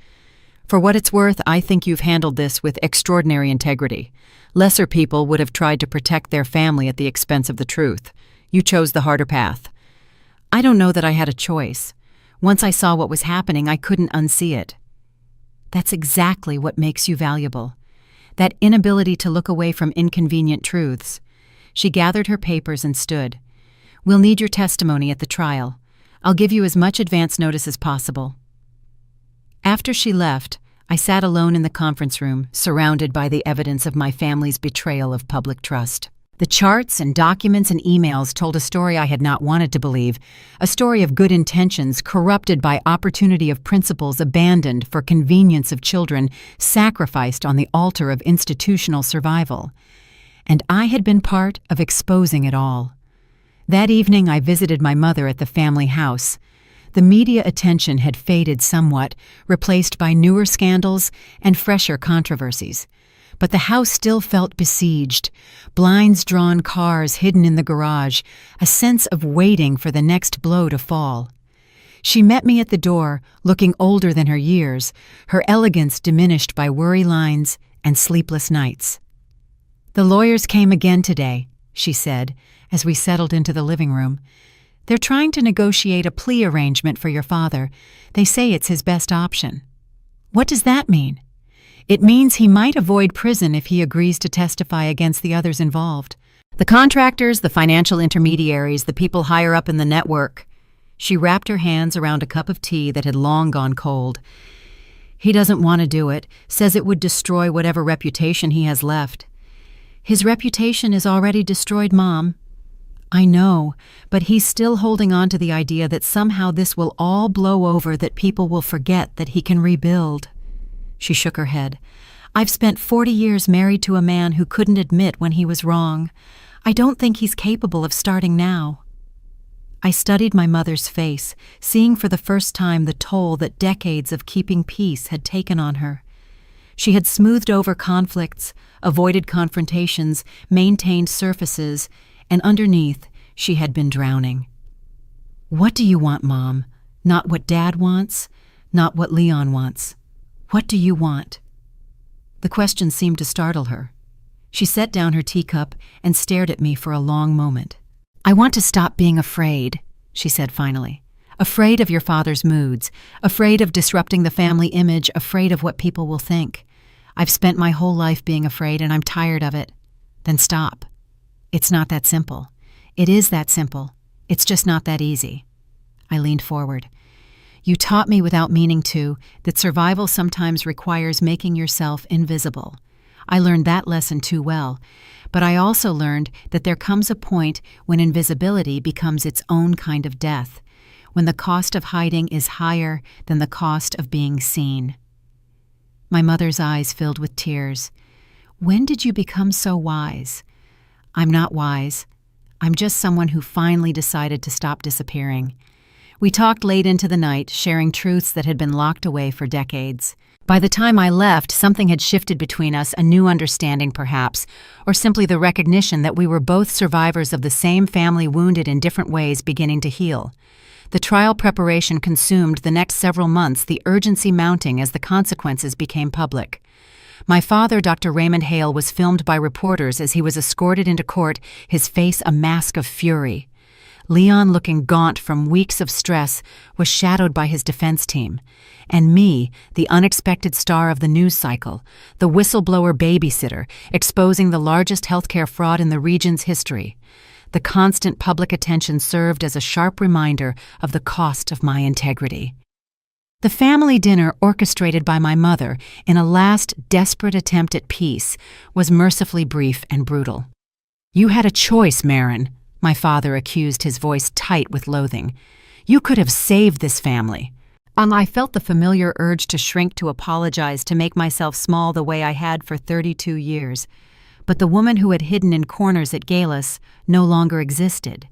"For what it's worth, I think you've handled this with extraordinary integrity. Lesser people would have tried to protect their family at the expense of the truth. You chose the harder path." "I don't know that I had a choice. Once I saw what was happening, I couldn't unsee it." That's exactly what makes you valuable. That inability to look away from inconvenient truths. She gathered her papers and stood. "We'll need your testimony at the trial. I'll give you as much advance notice as possible." After she left, I sat alone in the conference room, surrounded by the evidence of my family's betrayal of public trust. The charts and documents and emails told a story I had not wanted to believe, a story of good intentions corrupted by opportunity, of principles abandoned for convenience, of children sacrificed on the altar of institutional survival. And I had been part of exposing it all. That evening I visited my mother at the family house. The media attention had faded somewhat, replaced by newer scandals and fresher controversies. But the house still felt besieged, blinds drawn, cars hidden in the garage, a sense of waiting for the next blow to fall. She met me at the door, looking older than her years, her elegance diminished by worry lines and sleepless nights. "The lawyers came again today," she said, as we settled into the living room. "They're trying to negotiate a plea arrangement for your father. They say it's his best option." "What does that mean?" "It means he might avoid prison if he agrees to testify against the others involved. The contractors, the financial intermediaries, the people higher up in the network." She wrapped her hands around a cup of tea that had long gone cold. "He doesn't want to do it, says it would destroy whatever reputation he has left." "His reputation is already destroyed, Mom." I know, but he's still holding on to the idea that somehow this will all blow over, that people will forget that he can rebuild. She shook her head. I've spent 40 years married to a man who couldn't admit when he was wrong. I don't think he's capable of starting now. I studied my mother's face, seeing for the first time the toll that decades of keeping peace had taken on her. She had smoothed over conflicts, avoided confrontations, maintained surfaces, and underneath, she had been drowning. What do you want, Mom? Not what Dad wants, not what Leon wants. What do you want? The question seemed to startle her. She set down her teacup and stared at me for a long moment. I want to stop being afraid, she said finally. Afraid of your father's moods, afraid of disrupting the family image, afraid of what people will think. I've spent my whole life being afraid and I'm tired of it. Then stop. It's not that simple. It is that simple. It's just not that easy. I leaned forward. You taught me without meaning to that survival sometimes requires making yourself invisible. I learned that lesson too well, but I also learned that there comes a point when invisibility becomes its own kind of death, when the cost of hiding is higher than the cost of being seen. My mother's eyes filled with tears. When did you become so wise? I'm not wise. I'm just someone who finally decided to stop disappearing. We talked late into the night, sharing truths that had been locked away for decades. By the time I left, something had shifted between us, a new understanding perhaps, or simply the recognition that we were both survivors of the same family, wounded in different ways, beginning to heal. The trial preparation consumed the next several months, the urgency mounting as the consequences became public. My father, Dr. Raymond Hale, was filmed by reporters as he was escorted into court, his face a mask of fury. Leon, looking gaunt from weeks of stress, was shadowed by his defense team. And me, the unexpected star of the news cycle, the whistleblower babysitter, exposing the largest healthcare fraud in the region's history. The constant public attention served as a sharp reminder of the cost of my integrity. The family dinner, orchestrated by my mother in a last desperate attempt at peace, was mercifully brief and brutal. You had a choice, Marin, my father accused, his voice tight with loathing. You could have saved this family. I felt the familiar urge to shrink, to apologize, to make myself small the way I had for 32 years. But the woman who had hidden in corners at galas no longer existed.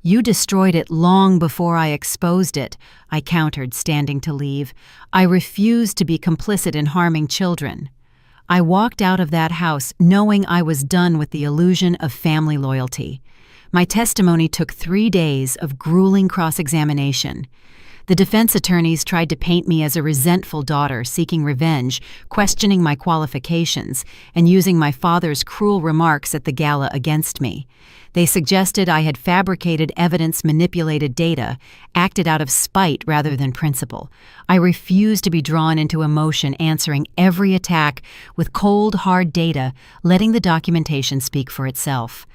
You destroyed it long before I exposed it, I countered, standing to leave. I refused to be complicit in harming children. I walked out of that house knowing I was done with the illusion of family loyalty. My testimony took 3 days of grueling cross-examination. The defense attorneys tried to paint me as a resentful daughter seeking revenge, questioning my qualifications, and using my father's cruel remarks at the gala against me. They suggested I had fabricated evidence, manipulated data, acted out of spite rather than principle. I refused to be drawn into emotion, answering every attack with cold, hard data, letting the documentation speak for itself.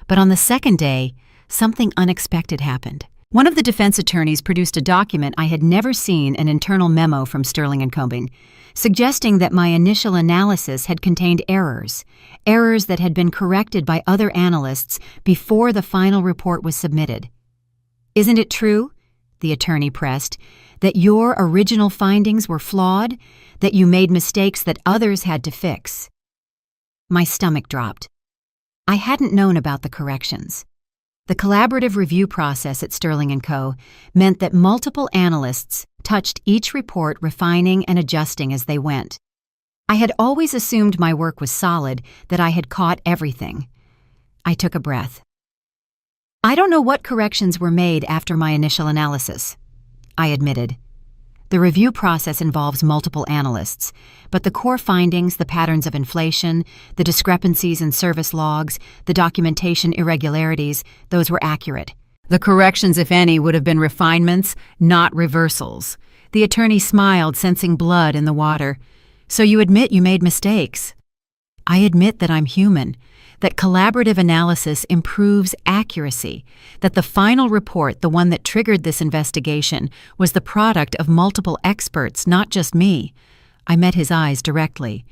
But on the second day, something unexpected happened. One of the defense attorneys produced a document I had never seen, an internal memo from Sterling and Combing, suggesting that my initial analysis had contained errors that had been corrected by other analysts before the final report was submitted. Isn't it true, the attorney pressed, that your original findings were flawed, that you made mistakes that others had to fix? My stomach dropped. I hadn't known about the corrections. The collaborative review process at Sterling & Co. meant that multiple analysts touched each report, refining and adjusting as they went. I had always assumed my work was solid, that I had caught everything. I took a breath. I don't know what corrections were made after my initial analysis, I admitted. The review process involves multiple analysts, but the core findings, the patterns of inflation, the discrepancies in service logs, the documentation irregularities, those were accurate. The corrections, if any, would have been refinements, not reversals. The attorney smiled, sensing blood in the water. So you admit you made mistakes? I admit that I'm human, that collaborative analysis improves accuracy, that the final report, the one that triggered this investigation, was the product of multiple experts, not just me. I met his eyes directly.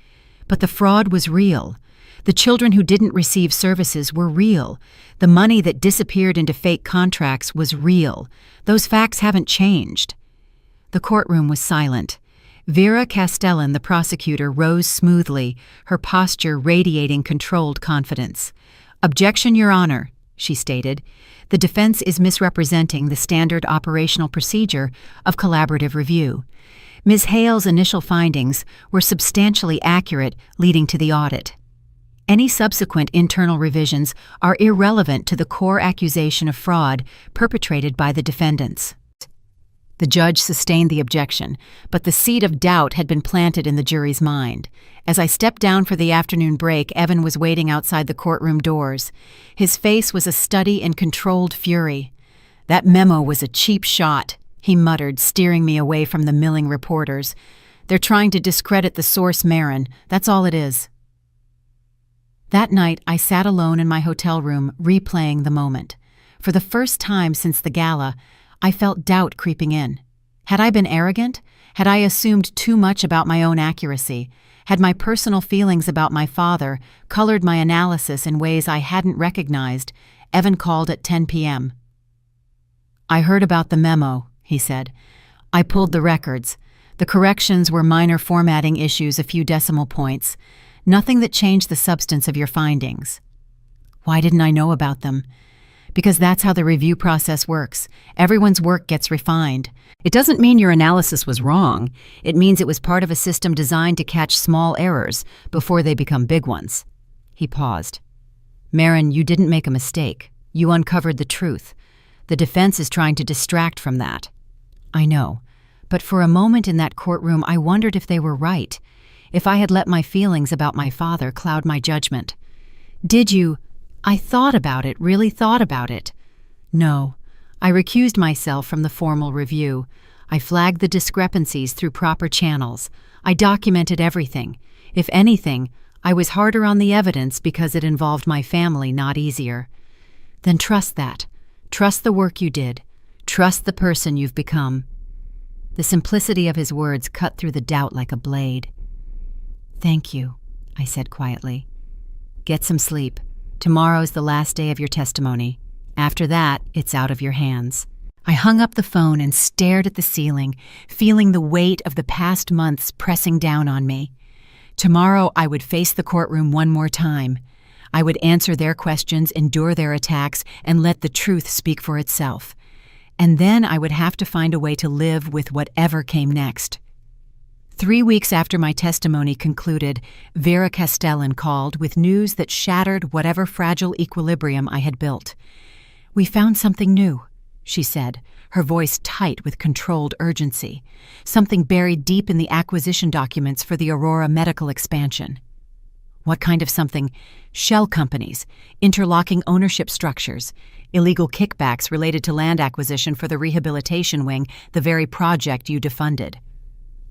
But the fraud was real. The children who didn't receive services were real. The money that disappeared into fake contracts was real. Those facts haven't changed. The courtroom was silent. Vera Castellan, the prosecutor, rose smoothly, her posture radiating controlled confidence. "Objection, Your Honor," she stated. "The defense is misrepresenting the standard operational procedure of collaborative review. Ms. Hale's initial findings were substantially accurate, leading to the audit. Any subsequent internal revisions are irrelevant to the core accusation of fraud perpetrated by the defendants." The judge sustained the objection, but the seed of doubt had been planted in the jury's mind. As I stepped down for the afternoon break, Evan was waiting outside the courtroom doors. His face was a study in controlled fury. "That memo was a cheap shot," he muttered, steering me away from the milling reporters. "They're trying to discredit the source, Marin. That's all it is." That night, I sat alone in my hotel room, replaying the moment. For the first time since the gala, I felt doubt creeping in. Had I been arrogant? Had I assumed too much about my own accuracy? Had my personal feelings about my father colored my analysis in ways I hadn't recognized? Evan called at 10 p.m. "I heard about the memo," he said. "I pulled the records. The corrections were minor formatting issues, a few decimal points. Nothing that changed the substance of your findings." Why didn't I know about them? Because that's how the review process works. Everyone's work gets refined. It doesn't mean your analysis was wrong. It means it was part of a system designed to catch small errors before they become big ones. He paused. "Marin, you didn't make a mistake. You uncovered the truth. The defense is trying to distract from that." "I know. But for a moment in that courtroom, I wondered if they were right. If I had let my feelings about my father cloud my judgment." "Did you?" "I thought about it, really thought about it." "No. I recused myself from the formal review. I flagged the discrepancies through proper channels. I documented everything. If anything, I was harder on the evidence because it involved my family, not easier." "Then trust that. Trust the work you did. Trust the person you've become." The simplicity of his words cut through the doubt like a blade. "Thank you," I said quietly. "Get some sleep. Tomorrow's the last day of your testimony. After that, it's out of your hands." I hung up the phone and stared at the ceiling, feeling the weight of the past months pressing down on me. Tomorrow I would face the courtroom one more time. I would answer their questions, endure their attacks, and let the truth speak for itself. And then I would have to find a way to live with whatever came next. 3 weeks after my testimony concluded, Vera Castellan called with news that shattered whatever fragile equilibrium I had built. "We found something new," she said, her voice tight with controlled urgency. "Something buried deep in the acquisition documents for the Aurora medical expansion." "What kind of something?" "Shell companies, interlocking ownership structures, illegal kickbacks related to land acquisition for the rehabilitation wing, the very project you defunded."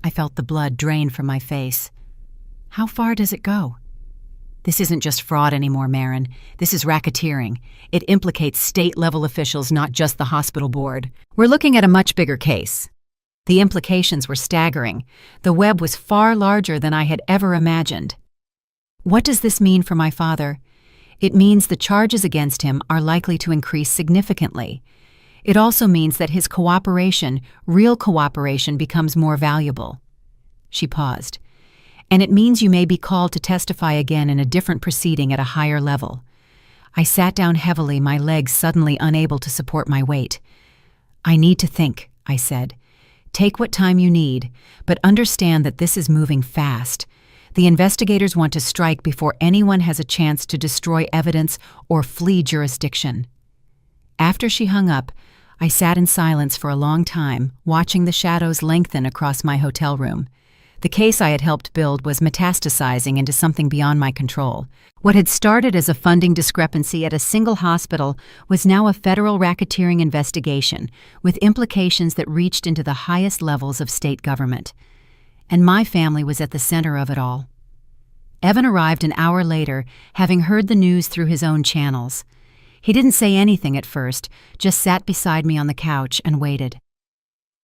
I felt the blood drain from my face. "How far does it go?" "This isn't just fraud anymore, Marin. This is racketeering. It implicates state-level officials, not just the hospital board. We're looking at a much bigger case." The implications were staggering. The web was far larger than I had ever imagined. "What does this mean for my father?" "It means the charges against him are likely to increase significantly. It also means that his cooperation, real cooperation, becomes more valuable." She paused. "And it means you may be called to testify again in a different proceeding at a higher level." I sat down heavily, my legs suddenly unable to support my weight. "I need to think," I said. "Take what time you need, but understand that this is moving fast. The investigators want to strike before anyone has a chance to destroy evidence or flee jurisdiction." After she hung up, I sat in silence for a long time, watching the shadows lengthen across my hotel room. The case I had helped build was metastasizing into something beyond my control. What had started as a funding discrepancy at a single hospital was now a federal racketeering investigation, with implications that reached into the highest levels of state government. And my family was at the center of it all. Evan arrived an hour later, having heard the news through his own channels. He didn't say anything at first, just sat beside me on the couch and waited.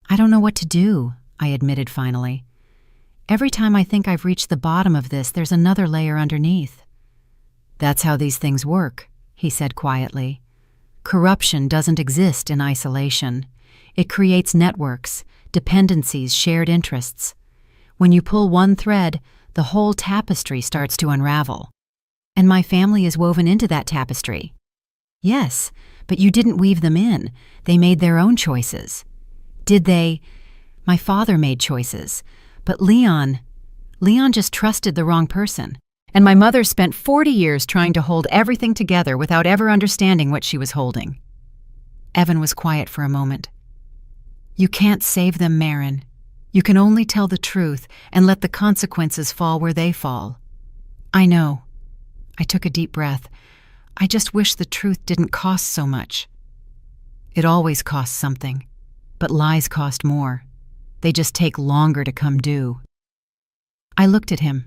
"I don't know what to do," I admitted finally. "Every time I think I've reached the bottom of this, there's another layer underneath." "That's how these things work," he said quietly. "Corruption doesn't exist in isolation. It creates networks, dependencies, shared interests. When you pull one thread, the whole tapestry starts to unravel. And my family is woven into that tapestry." "Yes, but you didn't weave them in. They made their own choices." "Did they?" "My father made choices. But Leon just trusted the wrong person. And my mother spent 40 years trying to hold everything together without ever understanding what she was holding." Evan was quiet for a moment. "You can't save them, Marin. You can only tell the truth and let the consequences fall where they fall." "I know." I took a deep breath. "I just wish the truth didn't cost so much." "It always costs something, but lies cost more. They just take longer to come due." I looked at him,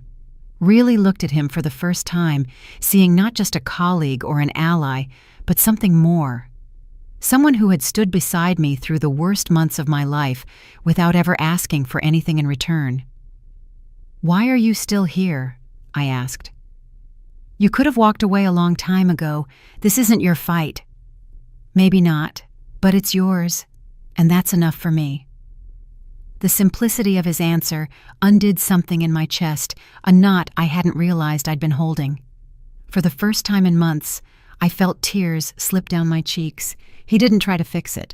really looked at him for the first time, seeing not just a colleague or an ally, but something more. Someone who had stood beside me through the worst months of my life without ever asking for anything in return. "Why are you still here?" I asked. "You could have walked away a long time ago. This isn't your fight." "Maybe not, but it's yours, and that's enough for me." The simplicity of his answer undid something in my chest, a knot I hadn't realized I'd been holding. For the first time in months, I felt tears slip down my cheeks. He didn't try to fix it.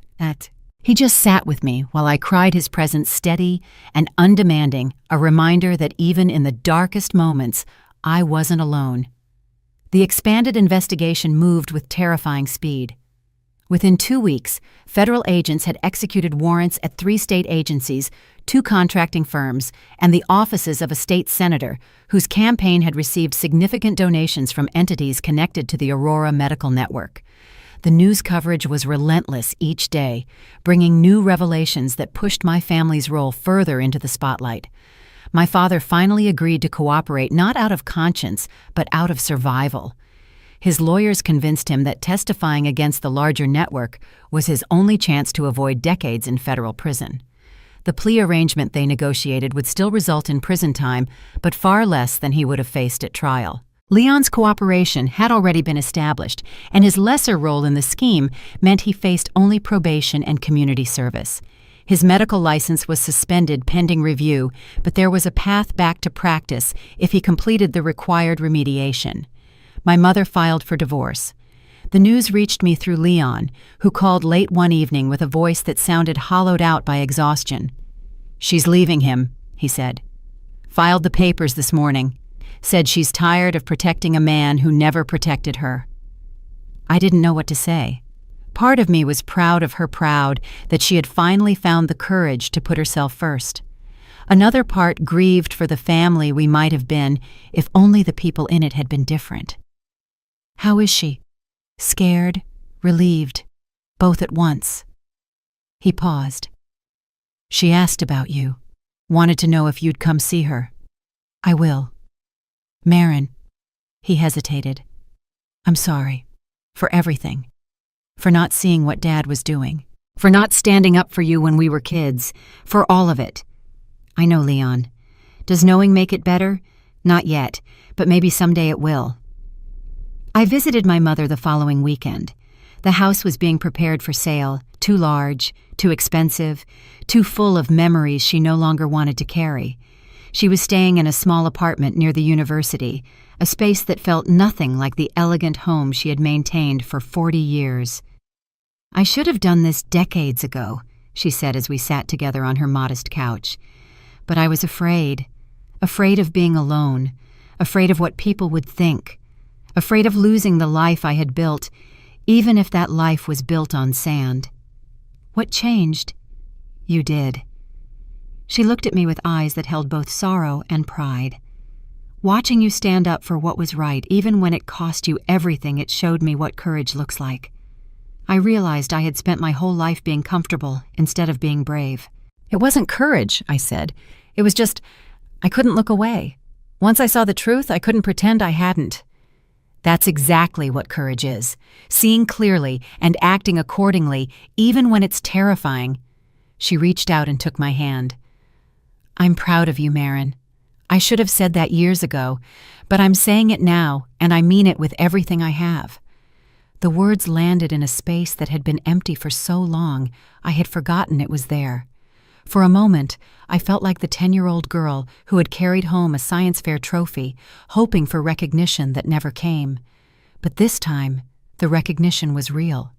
He just sat with me while I cried, his presence steady and undemanding, a reminder that even in the darkest moments, I wasn't alone. The expanded investigation moved with terrifying speed. Within 2 weeks, federal agents had executed warrants at 3 state agencies, 2 contracting firms, and the offices of a state senator whose campaign had received significant donations from entities connected to the Aurora Medical Network. The news coverage was relentless each day, bringing new revelations that pushed my family's role further into the spotlight. My father finally agreed to cooperate not out of conscience, but out of survival. His lawyers convinced him that testifying against the larger network was his only chance to avoid decades in federal prison. The plea arrangement they negotiated would still result in prison time, but far less than he would have faced at trial. Leon's cooperation had already been established, and his lesser role in the scheme meant he faced only probation and community service. His medical license was suspended pending review, but there was a path back to practice if he completed the required remediation. My mother filed for divorce. The news reached me through Leon, who called late one evening with a voice that sounded hollowed out by exhaustion. "She's leaving him," he said. "Filed the papers this morning. Said she's tired of protecting a man who never protected her." I didn't know what to say. Part of me was proud of her, proud that she had finally found the courage to put herself first. Another part grieved for the family we might have been if only the people in it had been different. "How is she?" Scared, relieved, both at once. He paused. "She asked about you. Wanted to know if you'd come see her." "I will." "Marin," he hesitated. "I'm sorry. For everything. For not seeing what Dad was doing. For not standing up for you when we were kids. For all of it." "I know, Leon. Does knowing make it better? Not yet, but maybe someday it will." I visited my mother the following weekend. The house was being prepared for sale, too large, too expensive, too full of memories she no longer wanted to carry. She was staying in a small apartment near the university, a space that felt nothing like the elegant home she had maintained for 40 years. "I should have done this decades ago," she said as we sat together on her modest couch. "But I was afraid of being alone, afraid of what people would think, afraid of losing the life I had built, even if that life was built on sand." "What changed?" "You did." She looked at me with eyes that held both sorrow and pride. "Watching you stand up for what was right, even when it cost you everything, it showed me what courage looks like. I realized I had spent my whole life being comfortable instead of being brave." "It wasn't courage," I said. "It was just, I couldn't look away. Once I saw the truth, I couldn't pretend I hadn't." "That's exactly what courage is. Seeing clearly and acting accordingly, even when it's terrifying." She reached out and took my hand. "I'm proud of you, Marin. I should have said that years ago, but I'm saying it now, and I mean it with everything I have. The words landed in a space that had been empty for so long, I had forgotten it was there. For a moment, I felt like the 10-year-old girl who had carried home a science fair trophy, hoping for recognition that never came. But this time, the recognition was real.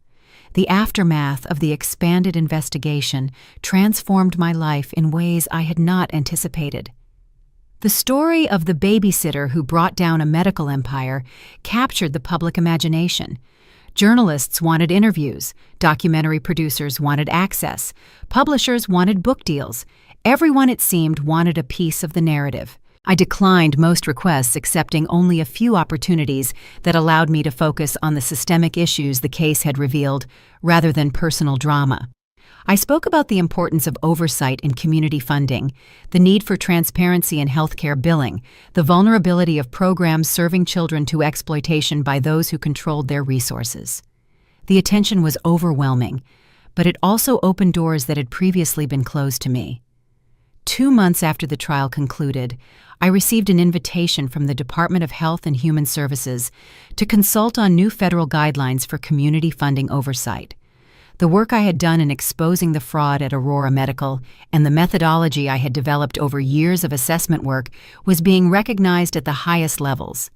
The aftermath of the expanded investigation transformed my life in ways I had not anticipated. The story of the babysitter who brought down a medical empire captured the public imagination. Journalists wanted interviews, documentary producers wanted access, publishers wanted book deals. Everyone, it seemed, wanted a piece of the narrative. I declined most requests, accepting only a few opportunities that allowed me to focus on the systemic issues the case had revealed, rather than personal drama. I spoke about the importance of oversight in community funding, the need for transparency in healthcare billing, the vulnerability of programs serving children to exploitation by those who controlled their resources. The attention was overwhelming, but it also opened doors that had previously been closed to me. 2 months after the trial concluded, I received an invitation from the Department of Health and Human Services to consult on new federal guidelines for community funding oversight. The work I had done in exposing the fraud at Aurora Medical and the methodology I had developed over years of assessment work was being recognized at the highest levels.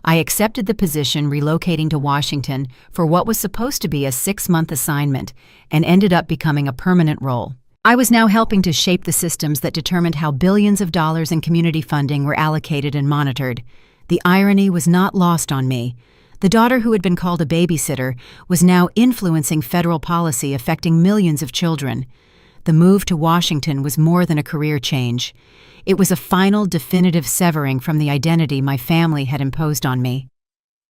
I accepted the position, relocating to Washington for what was supposed to be a 6-month assignment and ended up becoming a permanent role. I was now helping to shape the systems that determined how billions of dollars in community funding were allocated and monitored. The irony was not lost on me. The daughter who had been called a babysitter was now influencing federal policy affecting millions of children. The move to Washington was more than a career change. It was a final, definitive severing from the identity my family had imposed on me.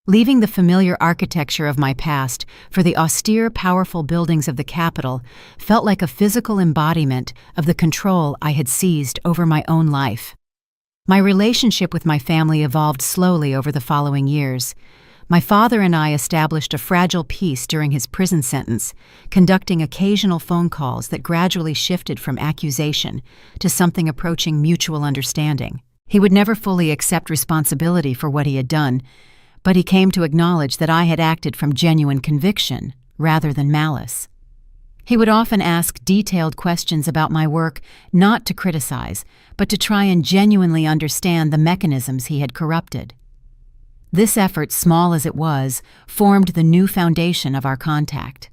Leaving the familiar architecture of my past for the austere, powerful buildings of the Capitol felt like a physical embodiment of the control I had seized over my own life. My relationship with my family evolved slowly over the following years. My father and I established a fragile peace during his prison sentence, conducting occasional phone calls that gradually shifted from accusation to something approaching mutual understanding. He would never fully accept responsibility for what he had done, but he came to acknowledge that I had acted from genuine conviction rather than malice. He would often ask detailed questions about my work, not to criticize, but to try and genuinely understand the mechanisms he had corrupted. This effort, small as it was, formed the new foundation of our contact.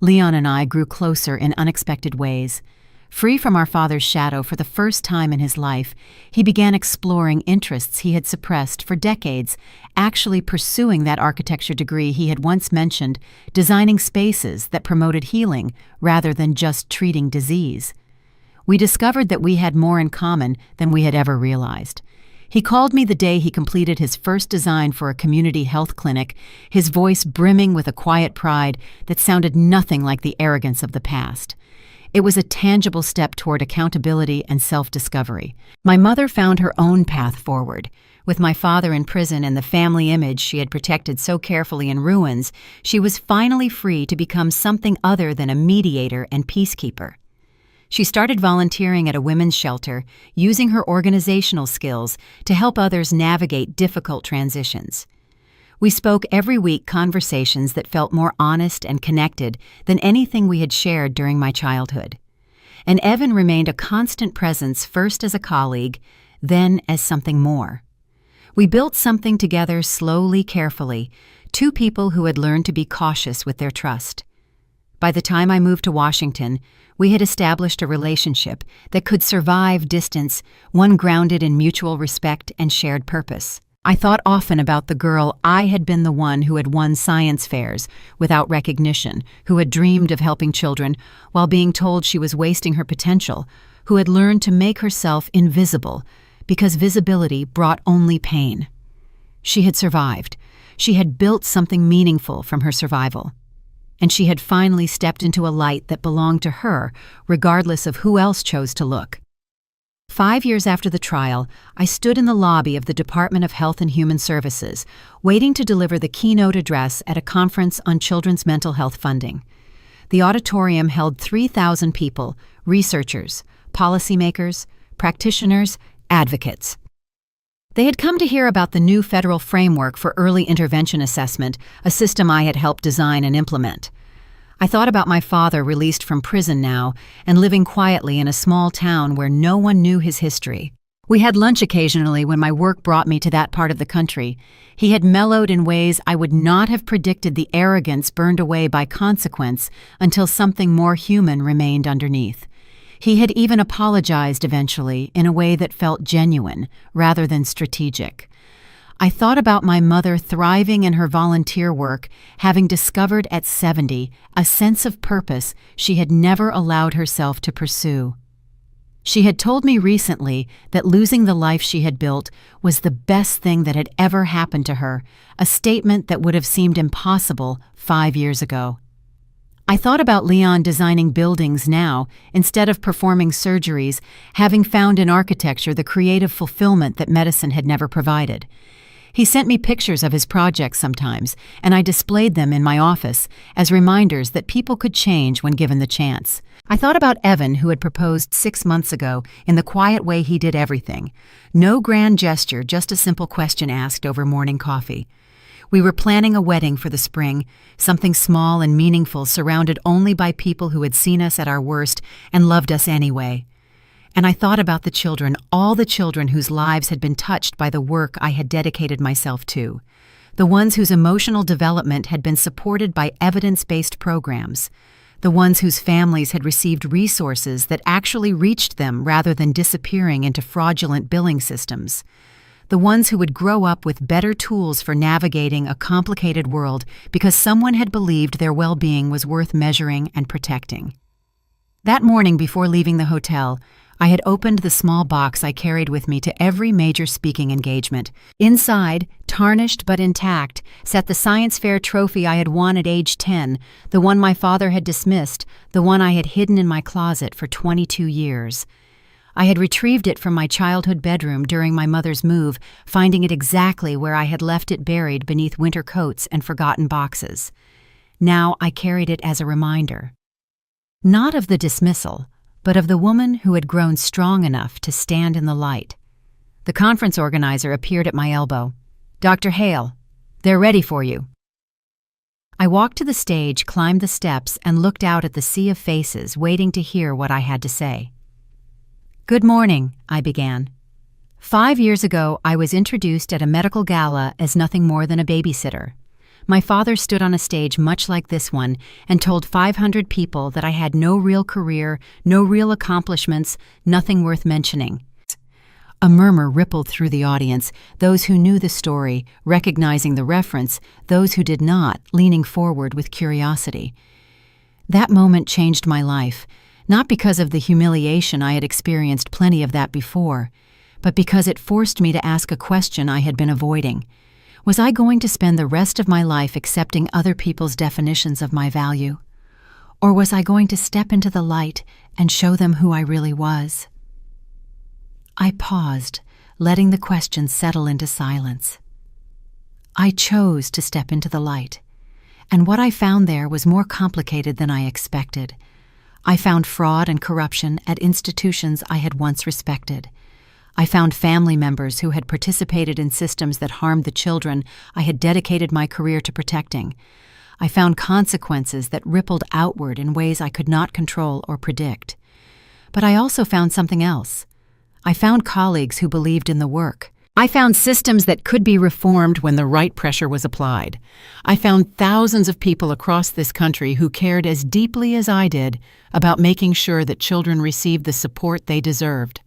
Leon and I grew closer in unexpected ways. Free from our father's shadow for the first time in his life, he began exploring interests he had suppressed for decades, actually pursuing that architecture degree he had once mentioned, designing spaces that promoted healing rather than just treating disease. We discovered that we had more in common than we had ever realized. He called me the day he completed his first design for a community health clinic, his voice brimming with a quiet pride that sounded nothing like the arrogance of the past. It was a tangible step toward accountability and self-discovery. My mother found her own path forward. With my father in prison and the family image she had protected so carefully in ruins, she was finally free to become something other than a mediator and peacekeeper. She started volunteering at a women's shelter, using her organizational skills to help others navigate difficult transitions. We spoke every week, conversations that felt more honest and connected than anything we had shared during my childhood. And Evan remained a constant presence, first as a colleague, then as something more. We built something together slowly, carefully, two people who had learned to be cautious with their trust. By the time I moved to Washington, we had established a relationship that could survive distance, one grounded in mutual respect and shared purpose. I thought often about the girl I had been, the one who had won science fairs without recognition, who had dreamed of helping children while being told she was wasting her potential, who had learned to make herself invisible because visibility brought only pain. She had survived. She had built something meaningful from her survival. And she had finally stepped into a light that belonged to her, regardless of who else chose to look. 5 years after the trial, I stood in the lobby of the Department of Health and Human Services, waiting to deliver the keynote address at a conference on children's mental health funding. The auditorium held 3,000 people, researchers, policymakers, practitioners, advocates. They had come to hear about the new federal framework for early intervention assessment, a system I had helped design and implement. I thought about my father released from prison now and living quietly in a small town where no one knew his history. We had lunch occasionally when my work brought me to that part of the country. He had mellowed in ways I would not have predicted, the arrogance burned away by consequence until something more human remained underneath. He had even apologized eventually in a way that felt genuine rather than strategic. I thought about my mother thriving in her volunteer work, having discovered at 70 a sense of purpose she had never allowed herself to pursue. She had told me recently that losing the life she had built was the best thing that had ever happened to her, a statement that would have seemed impossible 5 years ago. I thought about Leon designing buildings now, instead of performing surgeries, having found in architecture the creative fulfillment that medicine had never provided. He sent me pictures of his projects sometimes, and I displayed them in my office as reminders that people could change when given the chance. I thought about Evan, who had proposed 6 months ago, in the quiet way he did everything. No grand gesture, just a simple question asked over morning coffee. We were planning a wedding for the spring, something small and meaningful, surrounded only by people who had seen us at our worst and loved us anyway. And I thought about the children, all the children whose lives had been touched by the work I had dedicated myself to, the ones whose emotional development had been supported by evidence-based programs, the ones whose families had received resources that actually reached them rather than disappearing into fraudulent billing systems, the ones who would grow up with better tools for navigating a complicated world because someone had believed their well-being was worth measuring and protecting. That morning before leaving the hotel, I had opened the small box I carried with me to every major speaking engagement. Inside, tarnished but intact, sat the science fair trophy I had won at age 10, the one my father had dismissed, the one I had hidden in my closet for 22 years. I had retrieved it from my childhood bedroom during my mother's move, finding it exactly where I had left it buried beneath winter coats and forgotten boxes. Now I carried it as a reminder. Not of the dismissal, but of the woman who had grown strong enough to stand in the light. The conference organizer appeared at my elbow. "Dr. Hale, they're ready for you." I walked to the stage, climbed the steps, and looked out at the sea of faces waiting to hear what I had to say. "Good morning," I began. 5 years ago, I was introduced at a medical gala as nothing more than a babysitter. My father stood on a stage much like this one and told 500 people that I had no real career, no real accomplishments, nothing worth mentioning. A murmur rippled through the audience, those who knew the story, recognizing the reference, those who did not, leaning forward with curiosity. That moment changed my life. Not because of the humiliation, I had experienced plenty of that before, but because it forced me to ask a question I had been avoiding. Was I going to spend the rest of my life accepting other people's definitions of my value? Or was I going to step into the light and show them who I really was? I paused, letting the question settle into silence. I chose to step into the light, and what I found there was more complicated than I expected. I found fraud and corruption at institutions I had once respected. I found family members who had participated in systems that harmed the children I had dedicated my career to protecting. I found consequences that rippled outward in ways I could not control or predict. But I also found something else. I found colleagues who believed in the work. I found systems that could be reformed when the right pressure was applied. I found thousands of people across this country who cared as deeply as I did about making sure that children received the support they deserved.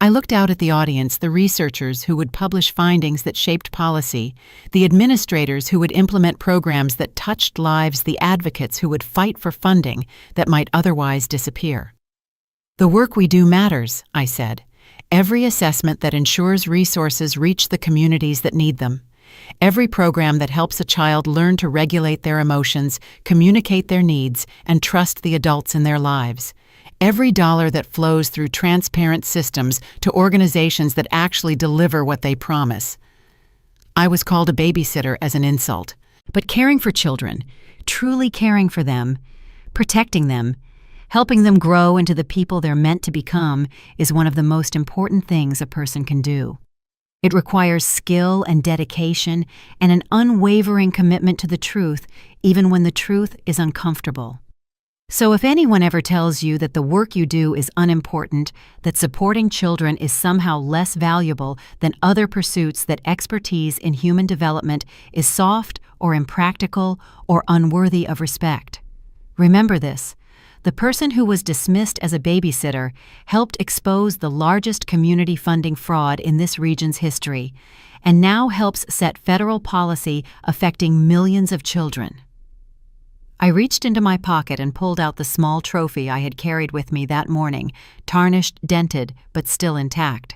I looked out at the audience, the researchers who would publish findings that shaped policy, the administrators who would implement programs that touched lives, the advocates who would fight for funding that might otherwise disappear. "The work we do matters," I said. "Every assessment that ensures resources reach the communities that need them. Every program that helps a child learn to regulate their emotions, communicate their needs, and trust the adults in their lives. Every dollar that flows through transparent systems to organizations that actually deliver what they promise." I was called a babysitter as an insult. But caring for children, truly caring for them, protecting them, helping them grow into the people they're meant to become is one of the most important things a person can do. It requires skill and dedication and an unwavering commitment to the truth, even when the truth is uncomfortable. So if anyone ever tells you that the work you do is unimportant, that supporting children is somehow less valuable than other pursuits, that expertise in human development is soft or impractical or unworthy of respect, remember this. The person who was dismissed as a babysitter helped expose the largest community funding fraud in this region's history, and now helps set federal policy affecting millions of children. I reached into my pocket and pulled out the small trophy I had carried with me that morning, tarnished, dented, but still intact.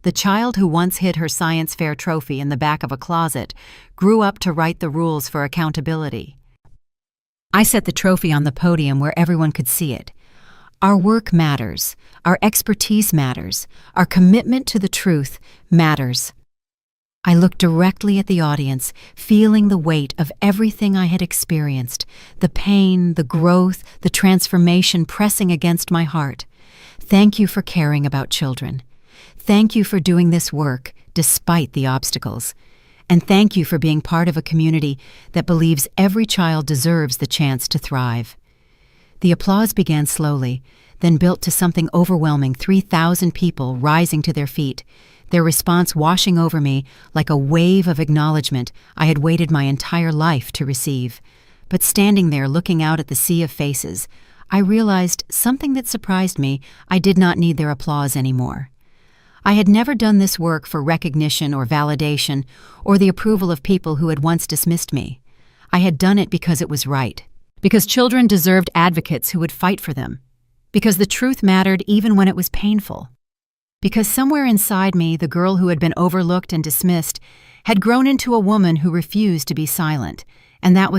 The child who once hid her science fair trophy in the back of a closet grew up to write the rules for accountability. I set the trophy on the podium where everyone could see it. Our work matters. Our expertise matters. Our commitment to the truth matters. I looked directly at the audience, feeling the weight of everything I had experienced, the pain, the growth, the transformation pressing against my heart. Thank you for caring about children. Thank you for doing this work despite the obstacles. And thank you for being part of a community that believes every child deserves the chance to thrive. The applause began slowly, then built to something overwhelming, 3,000 people rising to their feet, their response washing over me like a wave of acknowledgement I had waited my entire life to receive. But standing there looking out at the sea of faces, I realized something that surprised me. I did not need their applause anymore. I had never done this work for recognition or validation or the approval of people who had once dismissed me. I had done it because it was right, because children deserved advocates who would fight for them, because the truth mattered even when it was painful. Because somewhere inside me, the girl who had been overlooked and dismissed had grown into a woman who refused to be silent, and that was